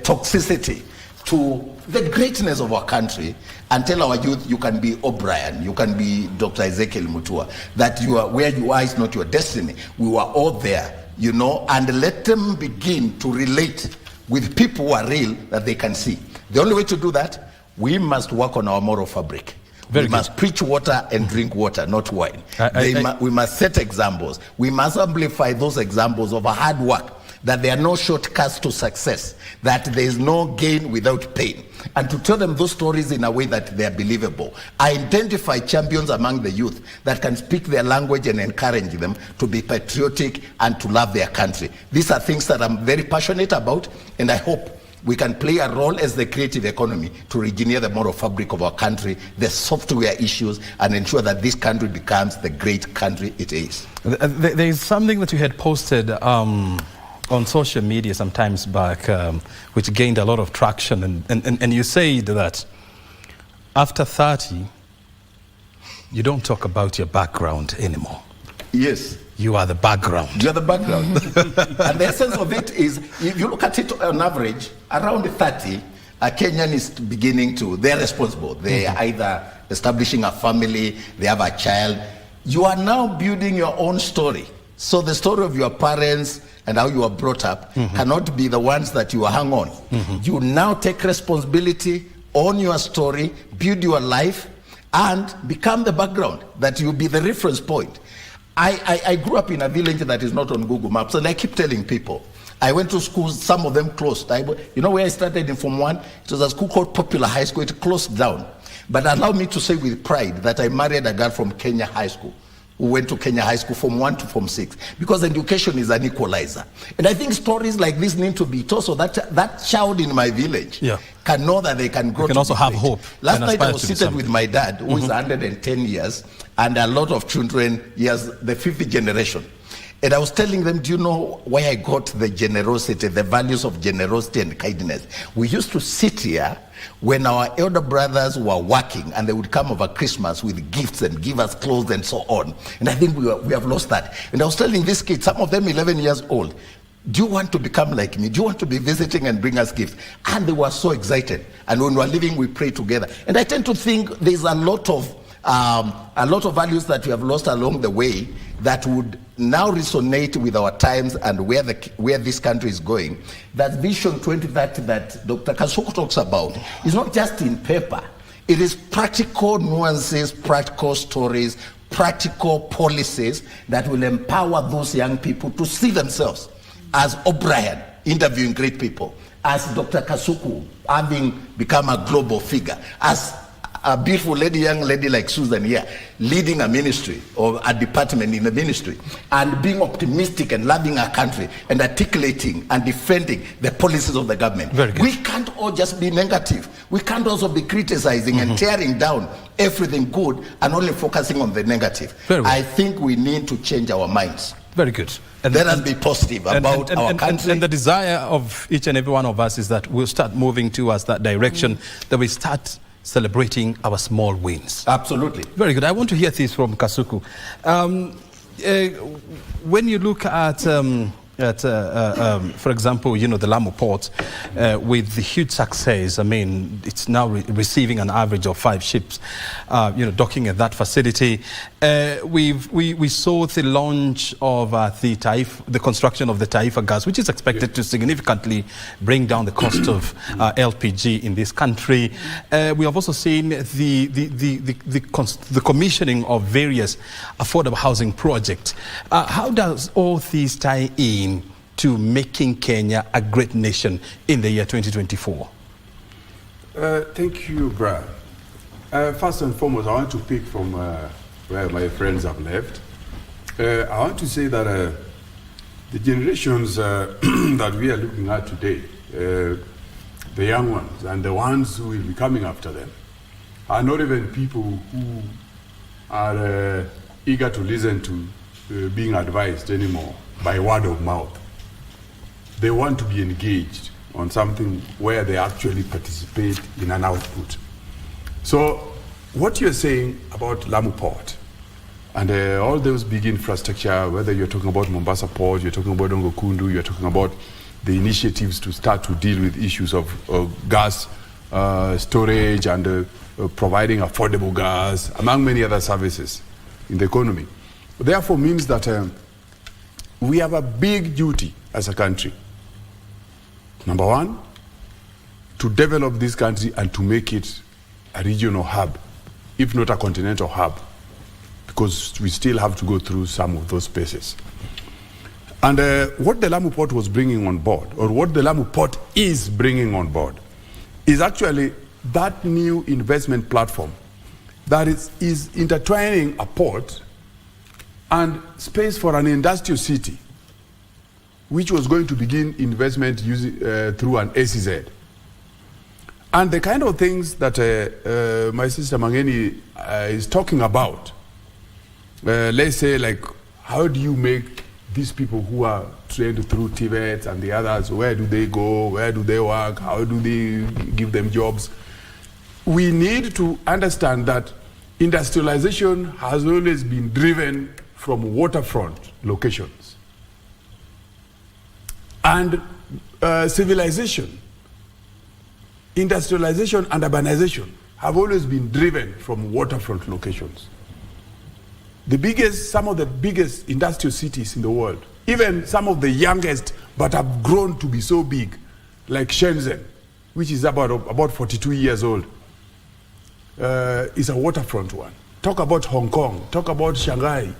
toxicity, to the greatness of our country and tell our youth, you can be O'Brien, you can be Dr. Ezekiel Mutua, that you are where you are is not your destiny. We were all there, you know, and let them begin to relate with people who are real that they can see. The only way to do that, we must work on our moral fabric. We must preach water and drink water, not wine. We must set examples. We must amplify those examples of hard work, that there are no shortcuts to success, that there is no gain without pain, and to tell them those stories in a way that they are believable. I identify champions among the youth that can speak their language and encourage them to be patriotic and to love their country. These are things that I'm very passionate about, and I hope we can play a role as the creative economy to re-engineer the moral fabric of our country, the software issues, and ensure that this country becomes the great country it is. There is something that you had posted on social media some times back, which gained a lot of traction, and you said that after 30, you don't talk about your background anymore. Yes. You are the background. You are the background. And the essence of it is, if you look at it on average, around 30, a Kenyan is beginning to, they're responsible. They are either establishing a family, they have a child. You are now building your own story. So the story of your parents and how you were brought up cannot be the ones that you hang on. You now take responsibility, own your story, build your life, and become the background, that you be the reference point. I grew up in a village that is not on Google Maps, and I keep telling people, I went to schools, some of them closed. You know where I started in Form 1? It was a school called Popular High School. It closed down. But allow me to say with pride that I married a girl from Kenya High School, who went to Kenya High School from 1 to Form 6, because education is an equalizer. And I think stories like this need to be told so that child in my village can know that they can grow. They can also have hope. Last night I was seated with my dad, who is 110 years, and a lot of children, he has the 5th generation. And I was telling them, do you know why I got the generosity, the values of generosity and kindness? We used to sit here when our elder brothers were working, and they would come over Christmas with gifts and give us clothes and so on. And I think we have lost that. And I was telling these kids, some of them 11 years old, do you want to become like me? Do you want to be visiting and bring us gifts? And they were so excited. And when we were living, we prayed together. And I tend to think there's a lot of values that we have lost along the way that would now resonate with our times and where this country is going. That Vision 2030 that Dr. Kasuku talks about is not just in paper. It is practical nuances, practical stories, practical policies that will empower those young people to see themselves as O'Brien, interviewing great people, as Dr. Kasuku, having become a global figure, as a beautiful young lady like Susan here, leading a ministry or a department in a ministry, and being optimistic and loving our country and articulating and defending the policies of the government. We can't all just be negative. We can't also be criticizing and tearing down everything good and only focusing on the negative. I think we need to change our minds. Very good. And let us be positive about our country. And the desire of each and every one of us is that we'll start moving towards that direction, that we start celebrating our small wins. Absolutely. Very good. I want to hear this from Kasuku. When you look at for example, you know, the Lamu port, with the huge success, I mean, it's now receiving an average of 5 ships, you know, docking at that facility. We saw the launch of the construction of the Taifa gas, which is expected to significantly bring down the cost of LPG in this country. We have also seen the commissioning of various affordable housing projects. How does all these tie in to making Kenya a great nation in the year 2024? Thank you, Brad. First and foremost, I want to pick from where my friends have left. I want to say that the generations that we are looking at today, the young ones and the ones who will be coming after them, are not even people who are eager to listen to being advised anymore by word of mouth. They want to be engaged on something where they actually participate in an output. So what you're saying about Lamu Port and all those big infrastructure, whether you're talking about Mombasa Port, you're talking about Ongokundu, you're talking about the initiatives to start to deal with issues of gas storage and providing affordable gas, among many other services in the economy. Therefore means that we have a big duty as a country. Number one, to develop this country and to make it a regional hub, if not a continental hub, because we still have to go through some of those spaces. And what the Lamu Port was bringing on board, or what the Lamu Port is bringing on board, is actually that new investment platform that is intertwining a port and space for an industrial city, which was going to begin investment through an SEZ. And the kind of things that my sister Mangeni is talking about, let's say, like, how do you make these people who are trained through TVET and the others, where do they go, where do they work, how do they give them jobs? We need to understand that industrialization has always been driven from waterfront locations. And civilization, industrialization and urbanization have always been driven from waterfront locations. Some of the biggest industrial cities in the world, even some of the youngest but have grown to be so big, like Shenzhen, which is about 42 years old, is a waterfront one. Talk about Hong Kong, talk about Shanghai.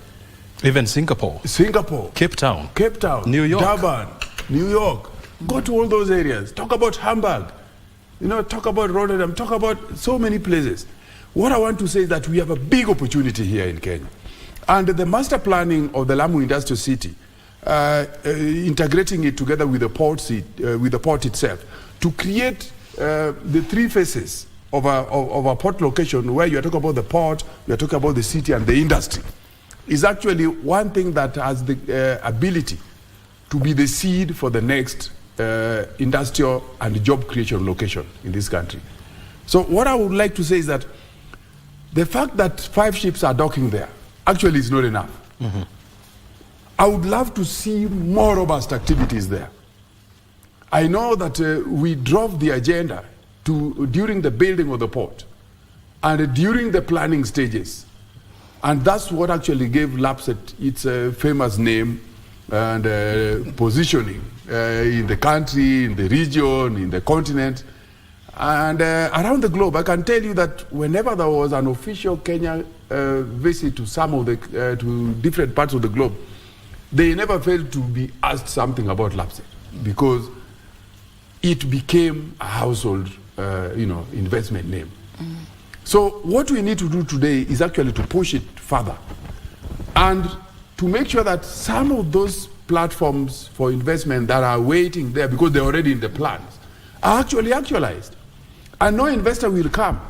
Even Singapore. Cape Town. New York. Durban, New York. Go to all those areas. Talk about Hamburg. Talk about Rotterdam. Talk about so many places. What I want to say is that we have a big opportunity here in Kenya. And the master planning of the Lamu Industrial City, integrating it together with the port itself, to create the three phases of a port location, where you are talking about the port, you are talking about the city and the industry, is actually one thing that has the ability to be the seed for the next industrial and job creation location in this country. So what I would like to say is that the fact that 5 ships are docking there actually is not enough. Mm-hmm. I would love to see more robust activities there. I know that we drove the agenda during the building of the port and during the planning stages. And that's what actually gave LAPSET its famous name and positioning in the country, in the region, in the continent, and around the globe. I can tell you that whenever there was an official Kenya visit to some of the to different parts of the globe, they never failed to be asked something about LAPSET, because it became a household investment name. Mm. So what we need to do today is actually to push it further and to make sure that some of those platforms for investment that are waiting there because they're already in the plans are actually actualized. And no investor will come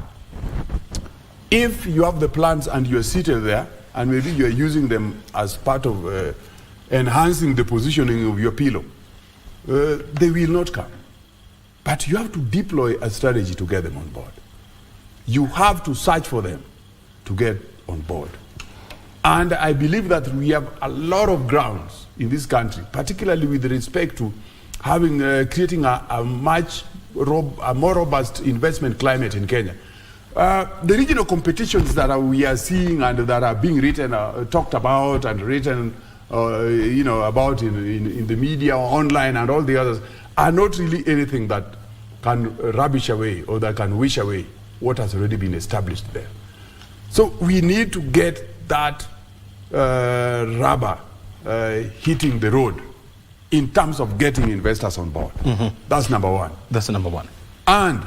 if you have the plans and you're seated there and maybe you're using them as part of enhancing the positioning of your pillow. They will not come. But you have to deploy a strategy to get them on board. You have to search for them to get on board. And I believe that we have a lot of grounds in this country, particularly with respect to having creating a more robust investment climate in Kenya. The regional competitions that we are seeing and that are being written, talked about and written about in the media, online and all the others, are not really anything that can rubbish away or that can wish away what has already been established there. So we need to get that rubber hitting the road in terms of getting investors on board. Mm-hmm. That's number one. That's number one. And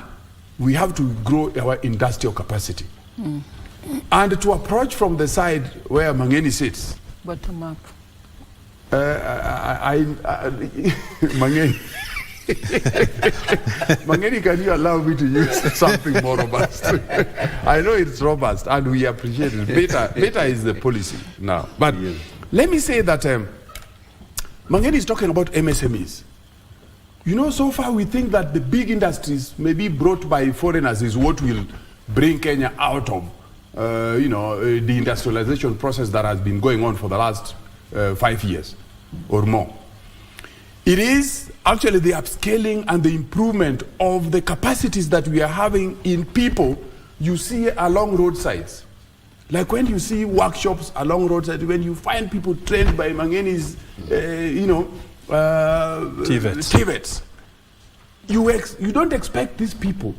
we have to grow our industrial capacity. Mm. And to approach from the side where Mangeni sits. Bottom up. Mangeni. Mangeni, can you allow me to use something more robust? I know it's robust and we appreciate it. Beta is the policy now. But yes. Let me say that Mangeni is talking about MSMEs. So far we think that the big industries may be brought by foreigners is what will bring Kenya out of the industrialization process that has been going on for the last 5 years or more. It is actually the upscaling and the improvement of the capacities that we are having in people you see along roadsides. Like when you see workshops along roadsides, when you find people trained by Mangeni's, TVETs, you don't expect these people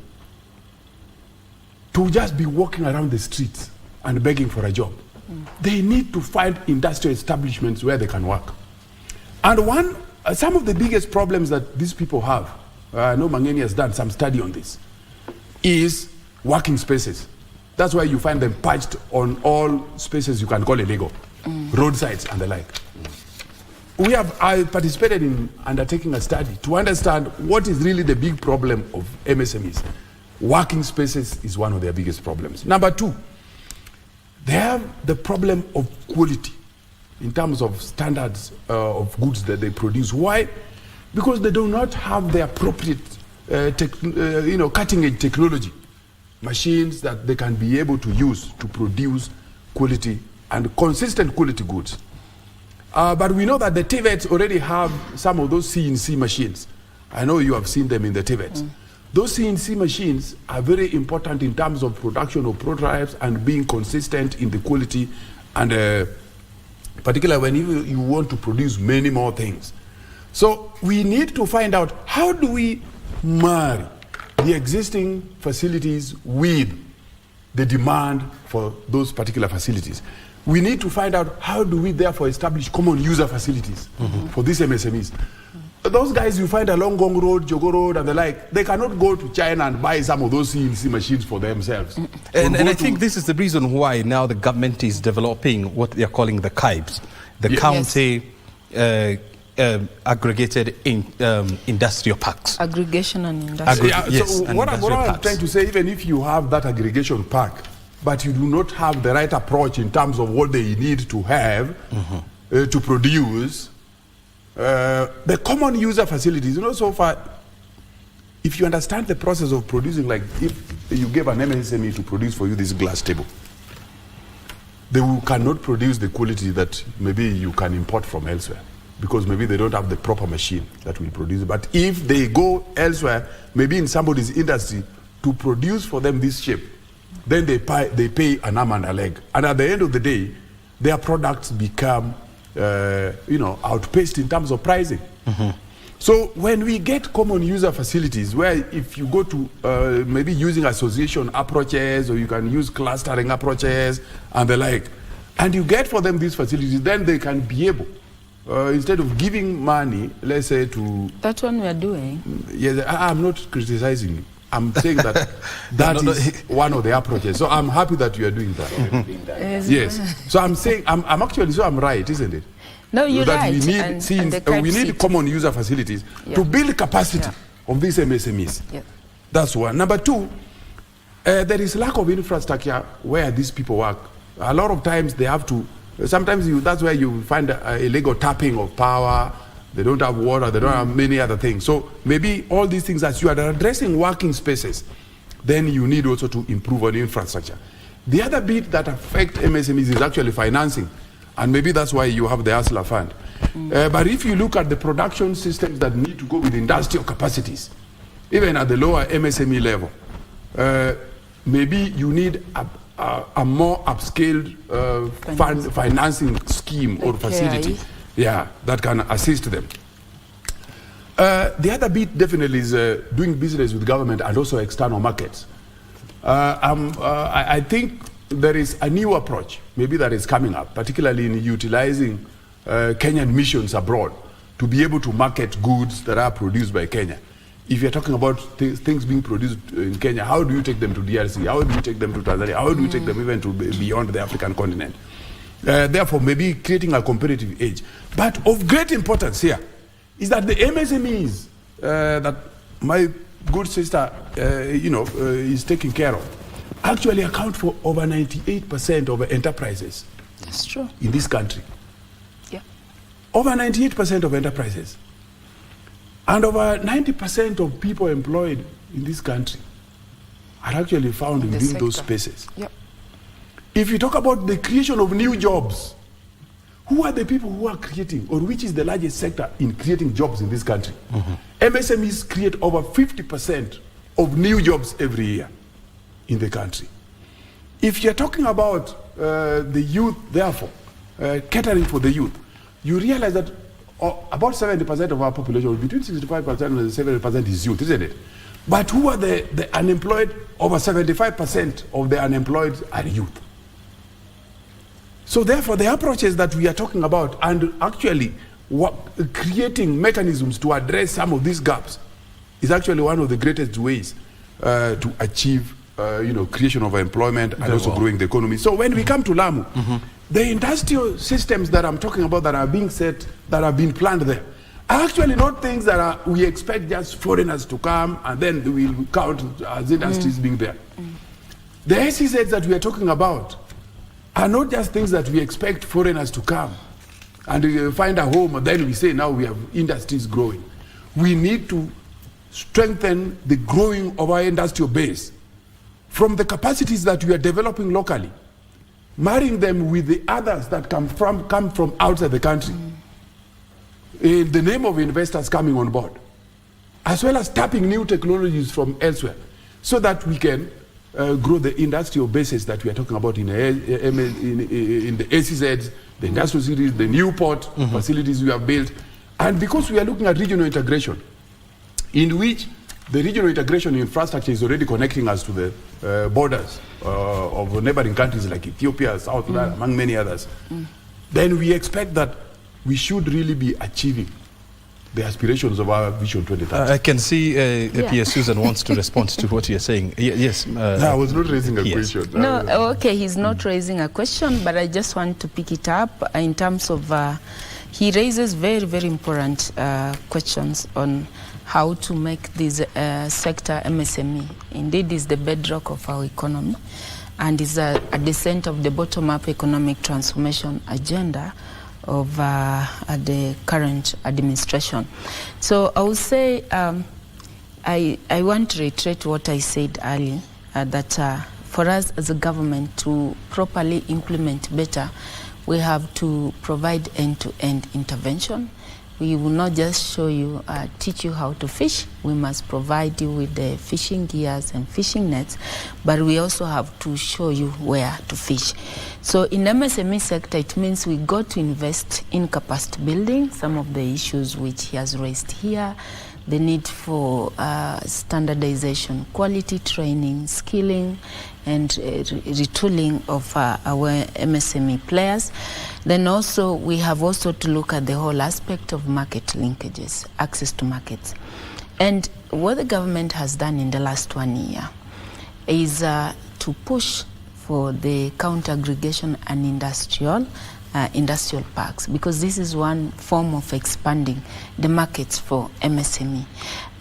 to just be walking around the streets and begging for a job. They need to find industrial establishments where they can work. And some of the biggest problems that these people have, I know Mangeni has done some study on this, is working spaces. That's why you find them patched on all spaces you can call illegal, roadsides and the like. I participated in undertaking a study to understand what is really the big problem of MSMEs. Working spaces is one of their biggest problems. Number two, they have the problem of quality in terms of standards of goods that they produce. Why? Because they do not have the appropriate cutting-edge technology, machines that they can be able to use to produce quality and consistent quality goods. But we know that the TVETs already have some of those CNC machines. I know you have seen them in the TVETs. Those CNC machines are very important in terms of production of prototypes and being consistent in the quality, and particularly when you want to produce many more things. So we need to find out, how do we marry the existing facilities with the demand for those particular facilities? We need to find out, how do we therefore establish common user facilities for these MSMEs? Those guys you find along Gong Road, Jogo Road and the like, they cannot go to China and buy some of those CNC machines for themselves. And I think this is the reason why now the government is developing what they are calling the KBC, the County Aggregated Industrial Parks. Aggregation and industrial. So what I'm trying to say, even if you have that aggregation park, but you do not have the right approach in terms of what they need to have to produce, the common user facilities, so far, if you understand the process of producing, like if you gave an MSME to produce for you this glass table, they cannot produce the quality that maybe you can import from elsewhere, because maybe they don't have the proper machine that will produce it. But if they go elsewhere, maybe in somebody's industry, to produce for them this shape, then they pay an arm and a leg. And at the end of the day, their products become outpaced in terms of pricing. So when we get common user facilities, where if you go to maybe using association approaches, or you can use clustering approaches and the like, and you get for them these facilities, then they can be able, instead of giving money, let's say to... That's what we are doing. Yes, I'm not criticizing you. I'm saying that is one of the approaches. So I'm happy that you are doing that. Yes. So I'm saying, I'm actually, so I'm right, isn't it? No, you're that right. We need common user facilities to build capacity of these MSMEs. That's one. Number two, there is lack of infrastructure where these people work. A lot of times they have to, sometimes that's where you find illegal tapping of power. They don't have water, they don't have many other things. So maybe all these things, as you are addressing working spaces, then you need also to improve on infrastructure. The other bit that affects MSMEs is actually financing. And maybe that's why you have the Hustler Fund. But if you look at the production systems that need to go with industrial capacities, even at the lower MSME level, maybe you need a more upscaled financing scheme or facility. That can assist them. The other bit definitely is doing business with government and also external markets. I think there is a new approach, maybe that is coming up, particularly in utilizing Kenyan missions abroad to be able to market goods that are produced by Kenya. If you're talking about things being produced in Kenya, how do you take them to DRC? How do you take them to Tanzania? How do you take them even to beyond the African continent? Therefore, maybe creating a competitive edge. But of great importance here is that the MSMEs that my good sister, is taking care of, actually account for over 98% of enterprises. That's true. In this country. Over 98% of enterprises. And over 90% of people employed in this country are actually found within those spaces. If you talk about the creation of new jobs, who are the people who are creating, or which is the largest sector in creating jobs in this country? MSMEs create over 50% of new jobs every year in the country. If you're talking about the youth, therefore, catering for the youth, you realize that about 70% of our population, between 65% and 70% is youth, isn't it? But who are the unemployed? Over 75% of the unemployed are youth. So therefore, the approaches that we are talking about, and actually creating mechanisms to address some of these gaps, is actually one of the greatest ways to achieve creation of employment and also growing the economy. So when we come to Lamu, the industrial systems that I'm talking about that are being set, that have been planned there, are actually not things that we expect just foreigners to come and then we'll count as industries being there. The SEZs that we are talking about are not just things that we expect foreigners to come and find a home and then we say now we have industries growing. We need to strengthen the growing of our industrial base from the capacities that we are developing locally, marrying them with the others that come from outside the country, in the name of investors coming on board, as well as tapping new technologies from elsewhere, so that we can grow the industrial bases that we are talking about in the SEZs, the industrial cities, the new port facilities we have built. And because we are looking at regional integration, in which the regional integration infrastructure is already connecting us to the borders of neighboring countries like Ethiopia, South Sudan, among many others, then we expect that we should really be achieving the aspirations of our Vision 2030. I can see PS Susan wants to respond to what you're saying. Yes. I was not raising a question. No, okay, he's not raising a question, but I just want to pick it up in terms of, he raises very, very important questions on how to make this sector MSME. Indeed, is the bedrock of our economy and is at the center of the bottom-up economic transformation agenda of the current administration. So I would say, I want to reiterate what I said earlier, that for us as a government to properly implement better, we have to provide end-to-end intervention. We will not just show you, teach you how to fish. We must provide you with the fishing gears and fishing nets, but we also have to show you where to fish. So in MSME sector, it means we got to invest in capacity building, some of the issues which he has raised here, the need for standardization, quality training, skilling, and retooling of our MSME players. Then also, we have also to look at the whole aspect of market linkages, access to markets. And what the government has done in the last 1 year is to push for the counter aggregation and industrial parks, because this is one form of expanding the markets for MSME,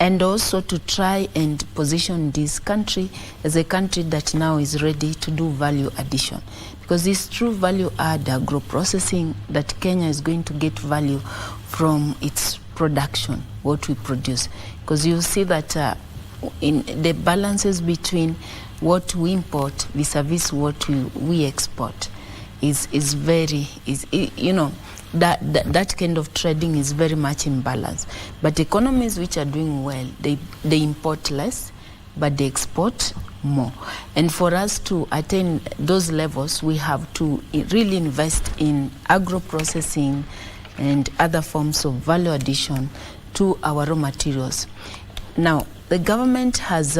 and also to try and position this country as a country that now is ready to do value addition, because this true value add agro-processing, that Kenya is going to get value from its production, what we produce, because you see that in the balances between what we import vis-a-vis what we export is very, you know, that kind of trading is very much in balance. But economies which are doing well, they import less, but they export more. And for us to attain those levels, we have to really invest in agro-processing and other forms of value addition to our raw materials. Now, the government has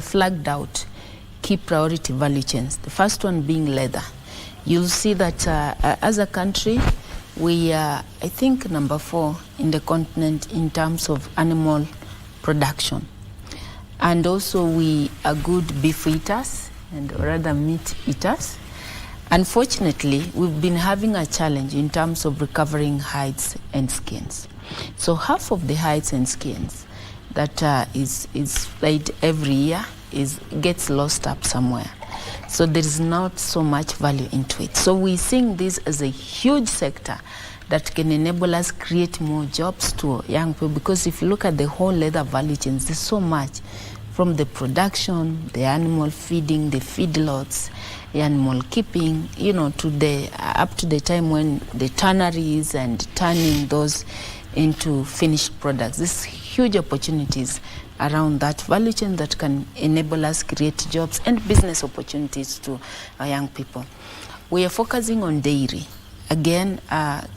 flagged out key priority value chains. The first one being leather. You'll see that as a country, we are, I think, number 4 in the continent in terms of animal production. And also we are good beef eaters, and rather meat eaters. Unfortunately, we've been having a challenge in terms of recovering hides and skins. So half of the hides and skins that is laid every year gets lost up somewhere. So there is not so much value into it. So we're seeing this as a huge sector that can enable us create more jobs to young people, because if you look at the whole leather value chains, there's so much from the production, the animal feeding, the feedlots, animal keeping, to the up to the time when the tanneries and turning those into finished products. There's huge opportunities around that value chain that can enable us create jobs and business opportunities to our young people. We are focusing on dairy. Again,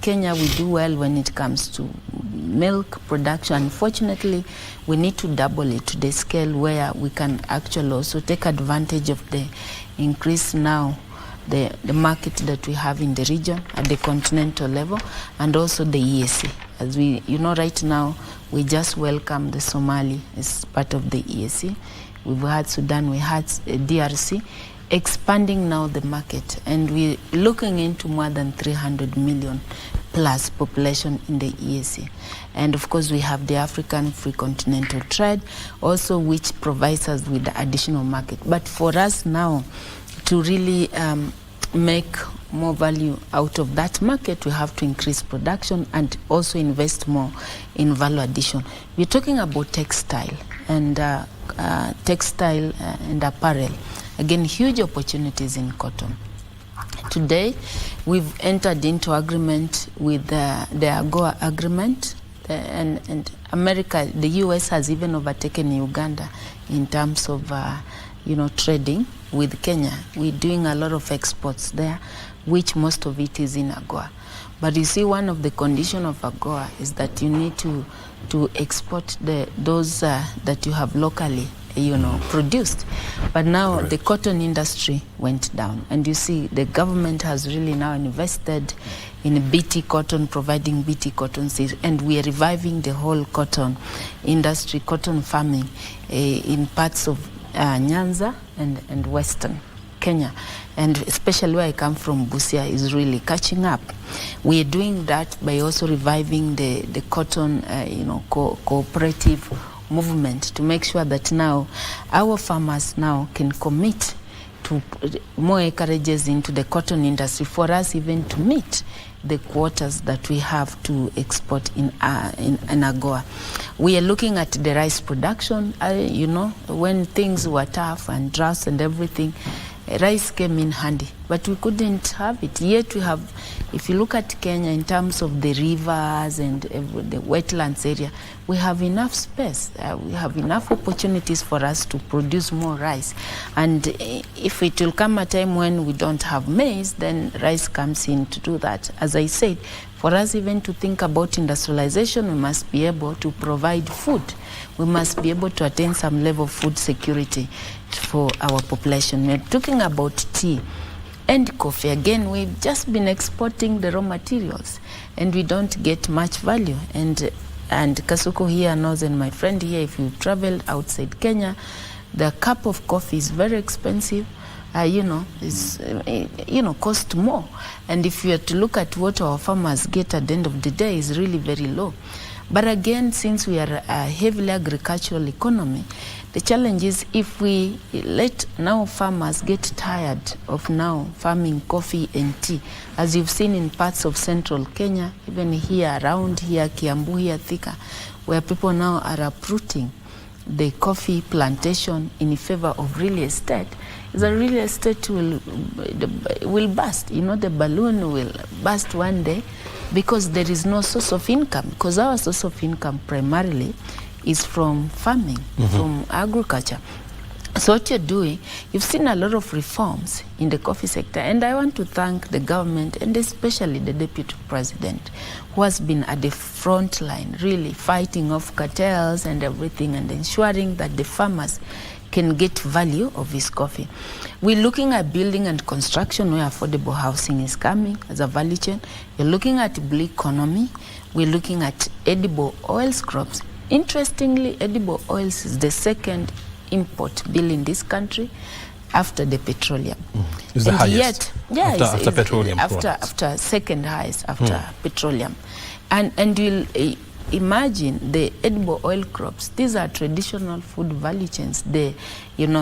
Kenya, we do well when it comes to milk production. Unfortunately, we need to double it to the scale where we can actually also take advantage of the increase now, the market that we have in the region at the continental level, and also the EAC. As we, right now, we just welcome the Somali as part of the EAC. We've had Sudan, we had DRC, expanding now the market, and we're looking into more than 300 million plus population in the EAC. And of course, we have the African Free Continental Trade also, which provides us with the additional market. But for us now to really make more value out of that market, we have to increase production and also invest more in value addition. We're talking about textile and apparel. Again, huge opportunities in cotton. Today, we've entered into agreement with the AGOA agreement, and America, the US has even overtaken Uganda in terms of trading with Kenya. We're doing a lot of exports there, which most of it is in AGOA. But you see, one of the conditions of AGOA is that you need to export those that you have locally produced. But now the cotton industry went down, and you see the government has really now invested in BT cotton, providing BT cotton seeds, and we are reviving the whole cotton industry, cotton farming in parts of Nyanza and Western Kenya, and especially where I come from, Busia is really catching up. We are doing that by also reviving the cotton cooperative movement to make sure that now our farmers now can commit to more acreages into the cotton industry for us even to meet the quotas that we have to export in AGOA. We are looking at the rice production. When things were tough and droughts and everything, rice came in handy, but we couldn't have it. Yet we have, if you look at Kenya in terms of the rivers and the wetlands area, we have enough space. We have enough opportunities for us to produce more rice. And if it will come a time when we don't have maize, then rice comes in to do that. As I said, for us even to think about industrialization, we must be able to provide food. We must be able to attain some level of food security for our population. We're talking about tea and coffee. Again, we've just been exporting the raw materials and we don't get much value. And Kasuku here knows, and my friend here, if you travel outside Kenya, the cup of coffee is very expensive. Cost more. And if you are to look at what our farmers get at the end of the day, is really very low. But again, since we are a heavily agricultural economy, the challenge is if we let now farmers get tired of now farming coffee and tea, as you've seen in parts of central Kenya, even here around here, Kiambu here, Thika, where people now are uprooting the coffee plantation in favor of real estate. The real estate will burst. The balloon will burst one day because there is no source of income. Because our source of income primarily is from farming, from agriculture. So what you're doing, you've seen a lot of reforms in the coffee sector, and I want to thank the government and especially the Deputy President, who has been at the front line, really fighting off cartels and everything and ensuring that the farmers can get value of his coffee. We're looking at building and construction where affordable housing is coming as a value chain. We're looking at blue economy. We're looking at edible oils crops. Interestingly, edible oils is the second import bill in this country after the petroleum. Is the highest? After petroleum. After second highest after petroleum. And you'll imagine the edible oil crops. These are traditional food value chains. The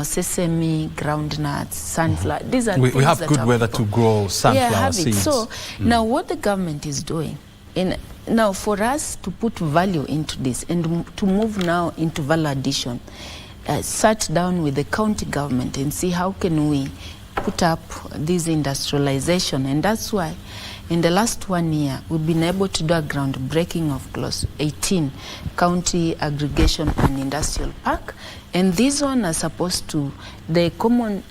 sesame, groundnuts, sunflower. These are we have good weather to grow sunflower seeds. So now what the government is doing, now for us to put value into this and to move now into value addition, sat down with the county government and see how can we put up this industrialization, and that's why in the last 1 year we've been able to do a groundbreaking of close 18 county aggregation and industrial park, and these one are supposed to, the common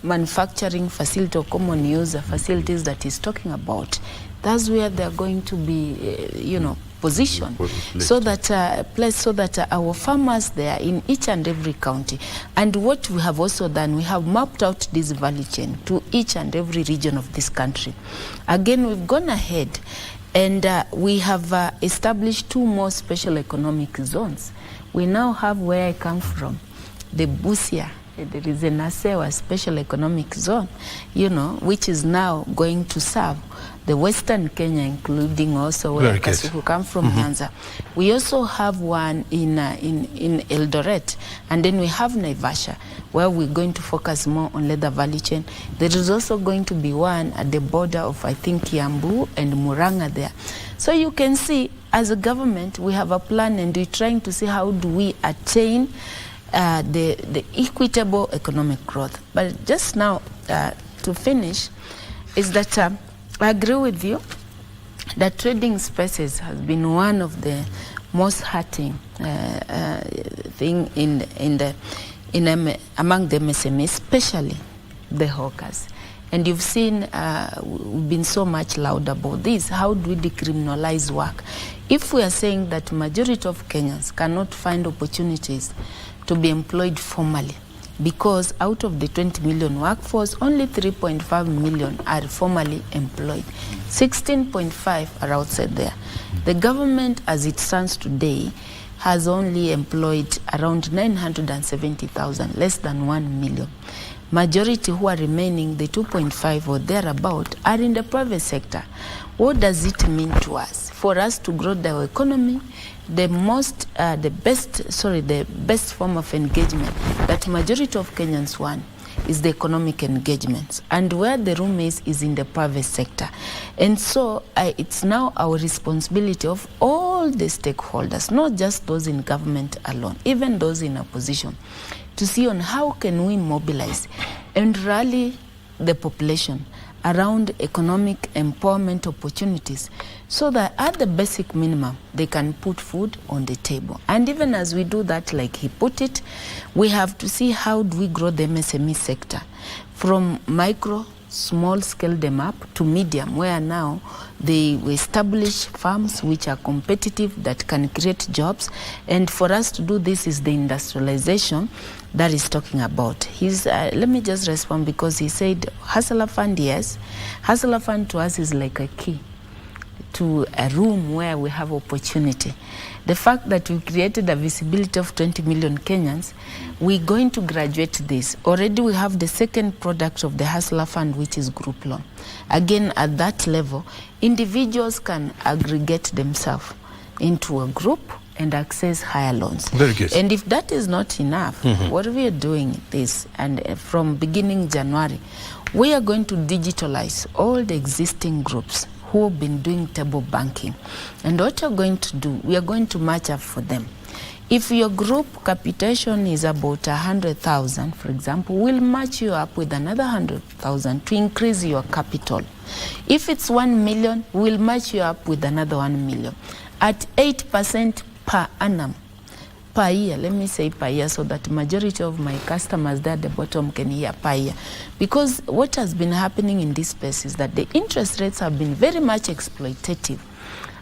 manufacturing facility or common user facilities that he's talking about, that's where they're going to be position, so that our farmers there in each and every county. And what we have also done, we have mapped out this value chain to each and every region of this country. Again, we've gone ahead and we have established 2 more special economic zones. We now have, where I come from, the Busia. There is a Nasewa special economic zone, which is now going to serve the Western Kenya, including also where Kasuku come from, Nyanza. We also have one in Eldoret, and then we have Naivasha, where we're going to focus more on leather value chain. There is also going to be one at the border of, I think, Kiambu and Muranga there. So you can see, as a government, we have a plan, and we're trying to see how do we attain the equitable economic growth. But just now, to finish, is that I agree with you that trading spaces has been one of the most hurting thing among the MSMEs, especially the hawkers. And you've seen, we've been so much loud about this. How do we decriminalize work? If we are saying that majority of Kenyans cannot find opportunities to be employed formally, because out of the 20 million workforce, only 3.5 million are formally employed. 16.5 are outside there. The government, as it stands today, has only employed around 970,000, less than 1 million. Majority who are remaining, the 2.5 or thereabout, are in the private sector. What does it mean to us? For us to grow the economy, the best form of engagement that majority of Kenyans want is the economic engagements, and where the room is in the private sector. And so it's now our responsibility of all the stakeholders, not just those in government alone, even those in opposition, to see on how can we mobilize and rally the population around economic empowerment opportunities, so that at the basic minimum they can put food on the table. And even as we do that, like he put it, we have to see how do we grow the MSME sector from micro, small scale them up to medium, where now they establish farms which are competitive, that can create jobs. And for us to do this is the industrialization that he's talking about. Let me just respond, because he said Hustler Fund, yes. Hustler Fund to us is like a key to a room where we have opportunity. The fact that we created a visibility of 20 million Kenyans, we're going to graduate this. Already we have the second product of the Hustler Fund, which is group loan. Again, at that level, individuals can aggregate themselves into a group and access higher loans. Very good. And if that is not enough, what we are doing is, and from beginning January, we are going to digitalize all the existing groups who have been doing table banking. And what you're going to do, we are going to match up for them. If your group capitation is about 100,000, for example, we'll match you up with another 100,000 to increase your capital. If it's 1 million, we'll match you up with another 1 million at 8% per annum, per year. Let me say per year, so that majority of my customers there at the bottom can hear per year. Because what has been happening in this space is that the interest rates have been very much exploitative.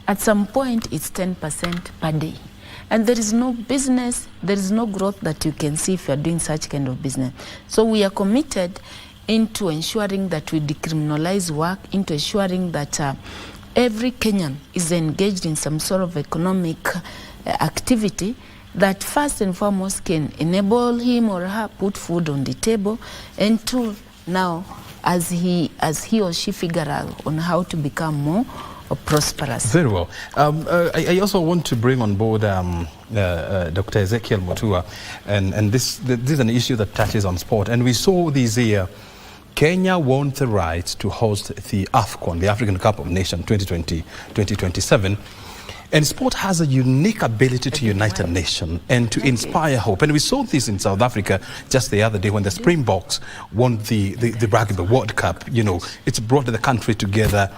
At some point, it's 10% per day. And there is no business, there is no growth that you can see if you're doing such kind of business. So we are committed into ensuring that we decriminalize work, into ensuring that every Kenyan is engaged in some sort of economic activity that first and foremost can enable him or her put food on the table, and two, now as he or she figure out on how to become more prosperous. Very well. I also want to bring on board Dr. Ezekiel Mutua, and this is an issue that touches on sport. And we saw this year, Kenya won the right to host the AFCON, the African Cup of Nations 2027. And sport has a unique ability to unite a nation and to inspire hope. And we saw this in South Africa just the other day when the Springboks won the Rugby World Cup. You know, it's brought the country together.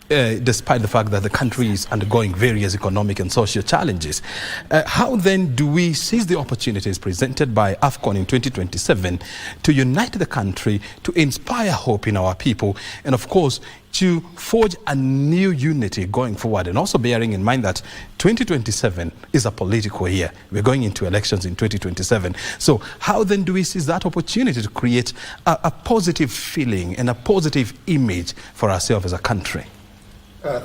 Despite the fact that the country is undergoing various economic and social challenges. How then do we seize the opportunities presented by AFCON in 2027 to unite the country, to inspire hope in our people, and of course, to forge a new unity going forward, and also bearing in mind that 2027 is a political year. We're going into elections in 2027. So how then do we seize that opportunity to create a positive feeling and a positive image for ourselves as a country?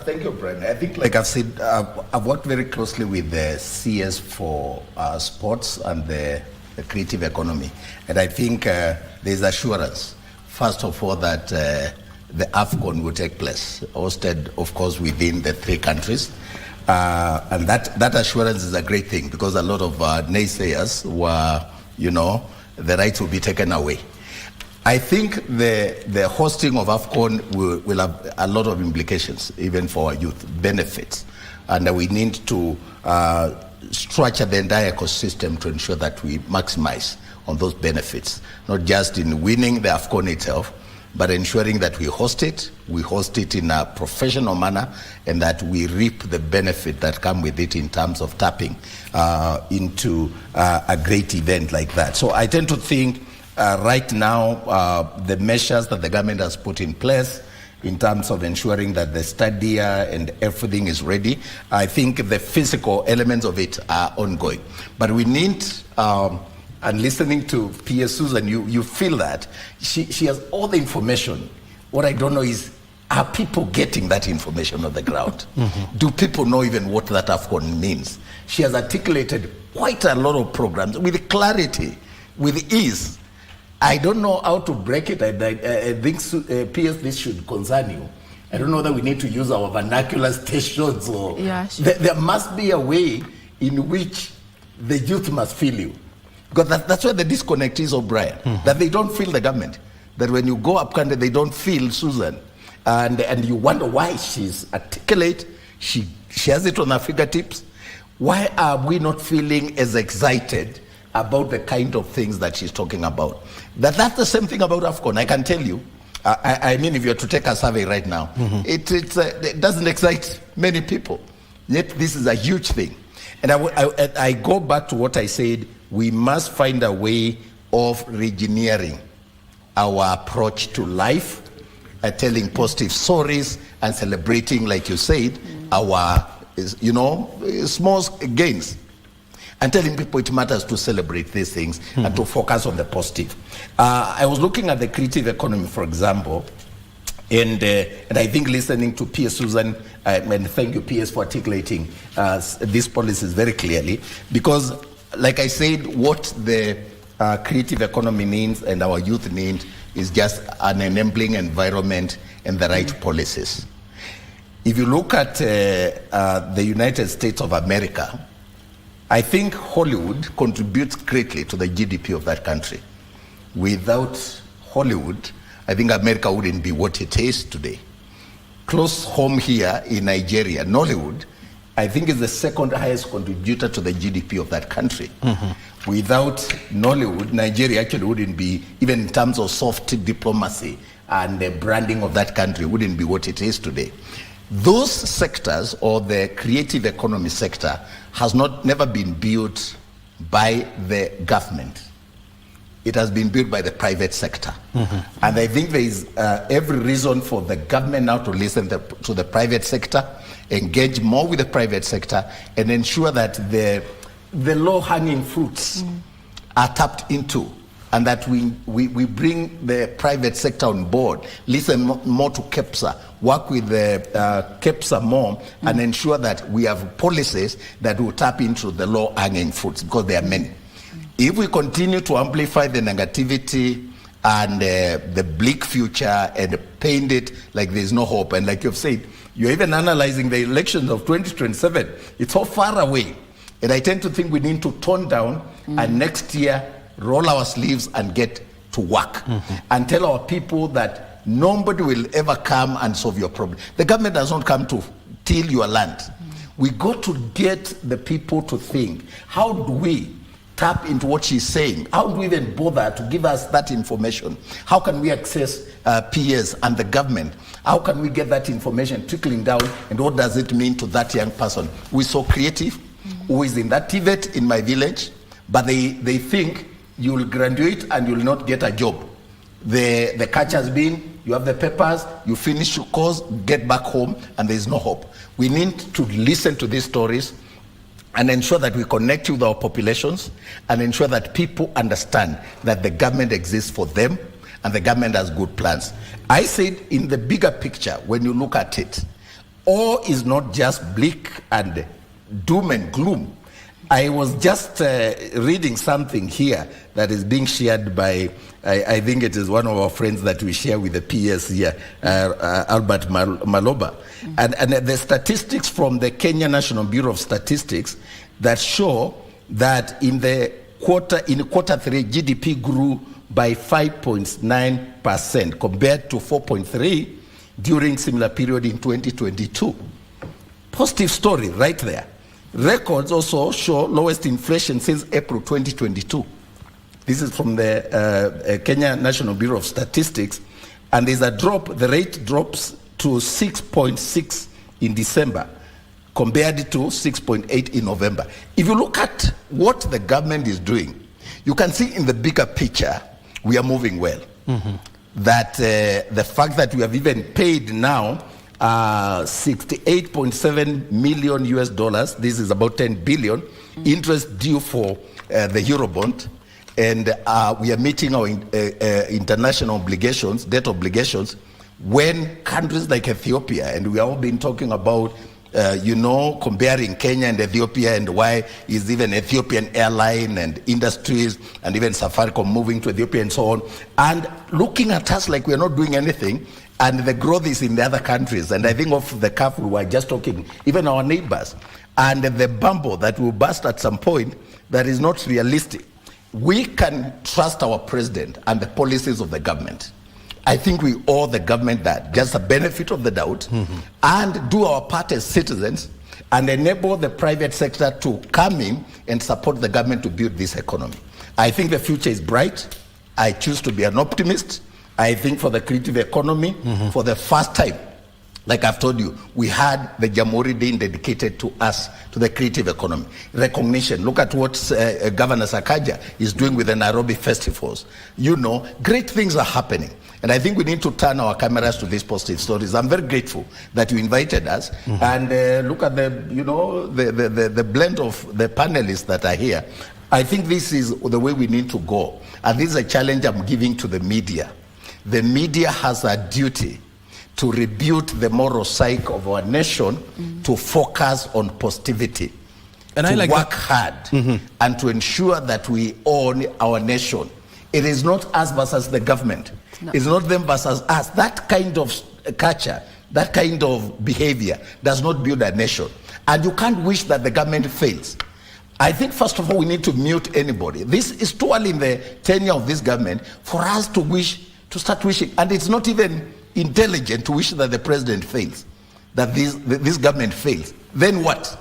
Thank you, Brian. I think, like I've said, I've worked very closely with the CS for sports and the creative economy. And I think there's assurance, first of all, that the AFCON will take place, hosted, of course, within the 3 countries. And that assurance is a great thing, because a lot of naysayers were, the rights will be taken away. I think the hosting of AFCON will have a lot of implications, even for our youth, benefits. And we need to structure the entire ecosystem to ensure that we maximize on those benefits, not just in winning the AFCON itself, but ensuring that we host it in a professional manner, and that we reap the benefit that come with it in terms of tapping into a great event like that. So I tend to think right now, the measures that the government has put in place in terms of ensuring that the stadia and everything is ready, I think the physical elements of it are ongoing. But we need, and listening to PS Susan, you feel that she has all the information. What I don't know is, are people getting that information on the ground? Mm-hmm. Do people know even what that AFCON means? She has articulated quite a lot of programs with clarity, with ease. I don't know how to break it. I think, PS, this should concern you. I don't know that we need to use our vernacular stations. Or yeah, sure. There must be a way in which the youth must feel you. Because that's where the disconnect is, O'Brien. Mm-hmm. That they don't feel the government. That when you go up country, they don't feel Susan. And you wonder why she's articulate. She has it on her fingertips. Why are we not feeling as excited about the kind of things that she's talking about? That's the same thing about AFCON. I can tell you. I mean, if you were to take a survey right now, mm-hmm. it doesn't excite many people. Yet this is a huge thing. And I go back to what I said. We must find a way of re-engineering our approach to life, telling positive stories and celebrating, like you said, our small gains. And telling people it matters to celebrate these things and to focus on the positive. I was looking at the creative economy, for example, and I think listening to PS Susan, and thank you, PS, for articulating these policies very clearly, because, like I said, what the creative economy means and our youth need is just an enabling environment and the right policies. If you look at the United States of America, I think Hollywood contributes greatly to the GDP of that country. Without Hollywood, I think America wouldn't be what it is today. Close home here in Nigeria, Nollywood, I think is the second highest contributor to the GDP of that country. Mm-hmm. Without Nollywood, Nigeria actually wouldn't be, even in terms of soft diplomacy and the branding of that country, wouldn't be what it is today. Those sectors, or the creative economy sector, has never been built by the government. It has been built by the private sector. Mm-hmm. And I think there is every reason for the government now to listen to the private sector, engage more with the private sector, and ensure that the low-hanging fruits are tapped into, and that we bring the private sector on board, listen more to KEPSA, work with the KEPSA more, and ensure that we have policies that will tap into the low-hanging fruits, because there are many. If we continue to amplify the negativity and the bleak future and paint it like there's no hope, and like you've said, you're even analyzing the elections of 2027, it's so far away. And I tend to think we need to tone down and next year roll our sleeves and get to work and tell our people that nobody will ever come and solve your problem. The government does not come to till your land. We got to get the people to think, how do we tap into what she's saying? How do we even bother to give us that information? How can we access PS and the government? How can we get that information trickling down, and what does it mean to that young person who is so creative, who is in that TVET in my village, but they think you will graduate and you will not get a job. The catch has been, you have the papers, you finish your course, get back home, and there is no hope. We need to listen to these stories and ensure that we connect with our populations and ensure that people understand that the government exists for them and the government has good plans. I said in the bigger picture, when you look at it, all is not just bleak and doom and gloom. I was just reading something here that is being shared by, I think it is one of our friends that we share with the PS here, Albert Maloba. And the statistics from the Kenya National Bureau of Statistics that show that in quarter 3, GDP grew by 5.9% compared to 4.3% during similar period in 2022. Positive story right there. Records also show lowest inflation since April 2022. This is from the Kenya National Bureau of Statistics, and there's a drop, the rate drops to 6.6 in December compared to 6.8 in November. If you look at what the government is doing, you can see in the bigger picture, we are moving well. That the fact that we have even paid now $68.7 million US, this is about 10 billion, interest due for the Eurobond, and we are meeting our international obligations, debt obligations, when countries like Ethiopia, and we have all been talking about comparing Kenya and Ethiopia, and why is even Ethiopian airline and industries and even Safaricom moving to Ethiopia and so on, and looking at us like we're not doing anything, and the growth is in the other countries. And I think of the CAF, we were just talking, even our neighbors, and the bumble that will burst at some point that is not realistic. We can trust our president and the policies of the government. I think we owe the government that, just a benefit of the doubt, and do our part as citizens and enable the private sector to come in and support the government to build this economy. I think the future is bright. I choose to be an optimist. I think for the creative economy, for the first time, like I've told you, we had the Jamhuri Day dedicated to us, to the creative economy. Recognition. Look at what Governor Sakaja is doing with the Nairobi festivals. Great things are happening. And I think we need to turn our cameras to these positive stories. I'm very grateful that you invited us. And look at the blend of the panelists that are here. I think this is the way we need to go. And this is a challenge I'm giving to the media. The media has a duty to rebuild the moral psyche of our nation, to focus on positivity, and to work hard, and to ensure that we own our nation. It is not us versus the government. No. It's not them versus us. That kind of culture, that kind of behavior does not build a nation. And you can't wish that the government fails. I think, first of all, we need to mute anybody. This is too early in the tenure of this government for us to start wishing. And it's not even intelligent to wish that the president fails, that this government fails. Then what?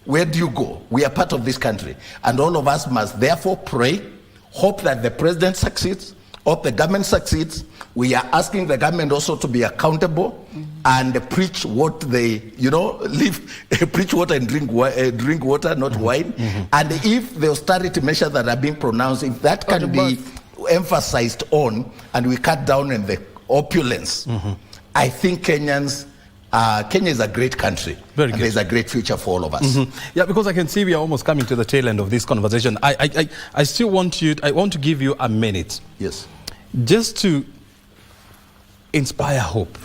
Where do you go? We are part of this country. And all of us must therefore pray, hope that the president succeeds, hope the government succeeds. We are asking the government also to be accountable and preach what they, preach water and drink water, not wine. And if the austerity measures that are being pronounced, if that can be emphasized on, and we cut down on the opulence, I think Kenya is a great country. Very good. There's a great future for all of us. Yeah, because I can see we are almost coming to the tail end of this conversation. I still want to give you a minute. Yes. Just to inspire hope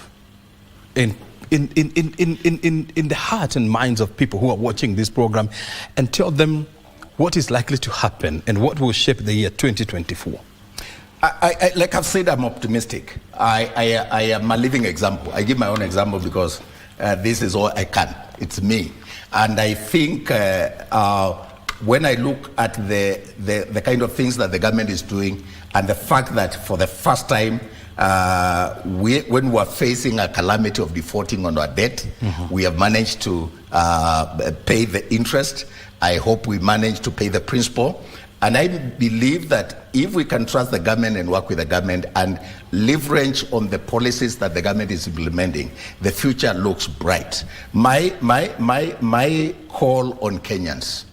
in the heart and minds of people who are watching this program, and tell them what is likely to happen and what will shape the year 2024. Like I've said, I'm optimistic. I am a living example. I give my own example because this is all I can. It's me. And I think when I look at the kind of things that the government is doing, and the fact that for the first time when we are facing a calamity of defaulting on our debt, we have managed to pay the interest. I hope we manage to pay the principal. And I believe that if we can trust the government and work with the government and leverage on the policies that the government is implementing, the future looks bright. My call on Kenyans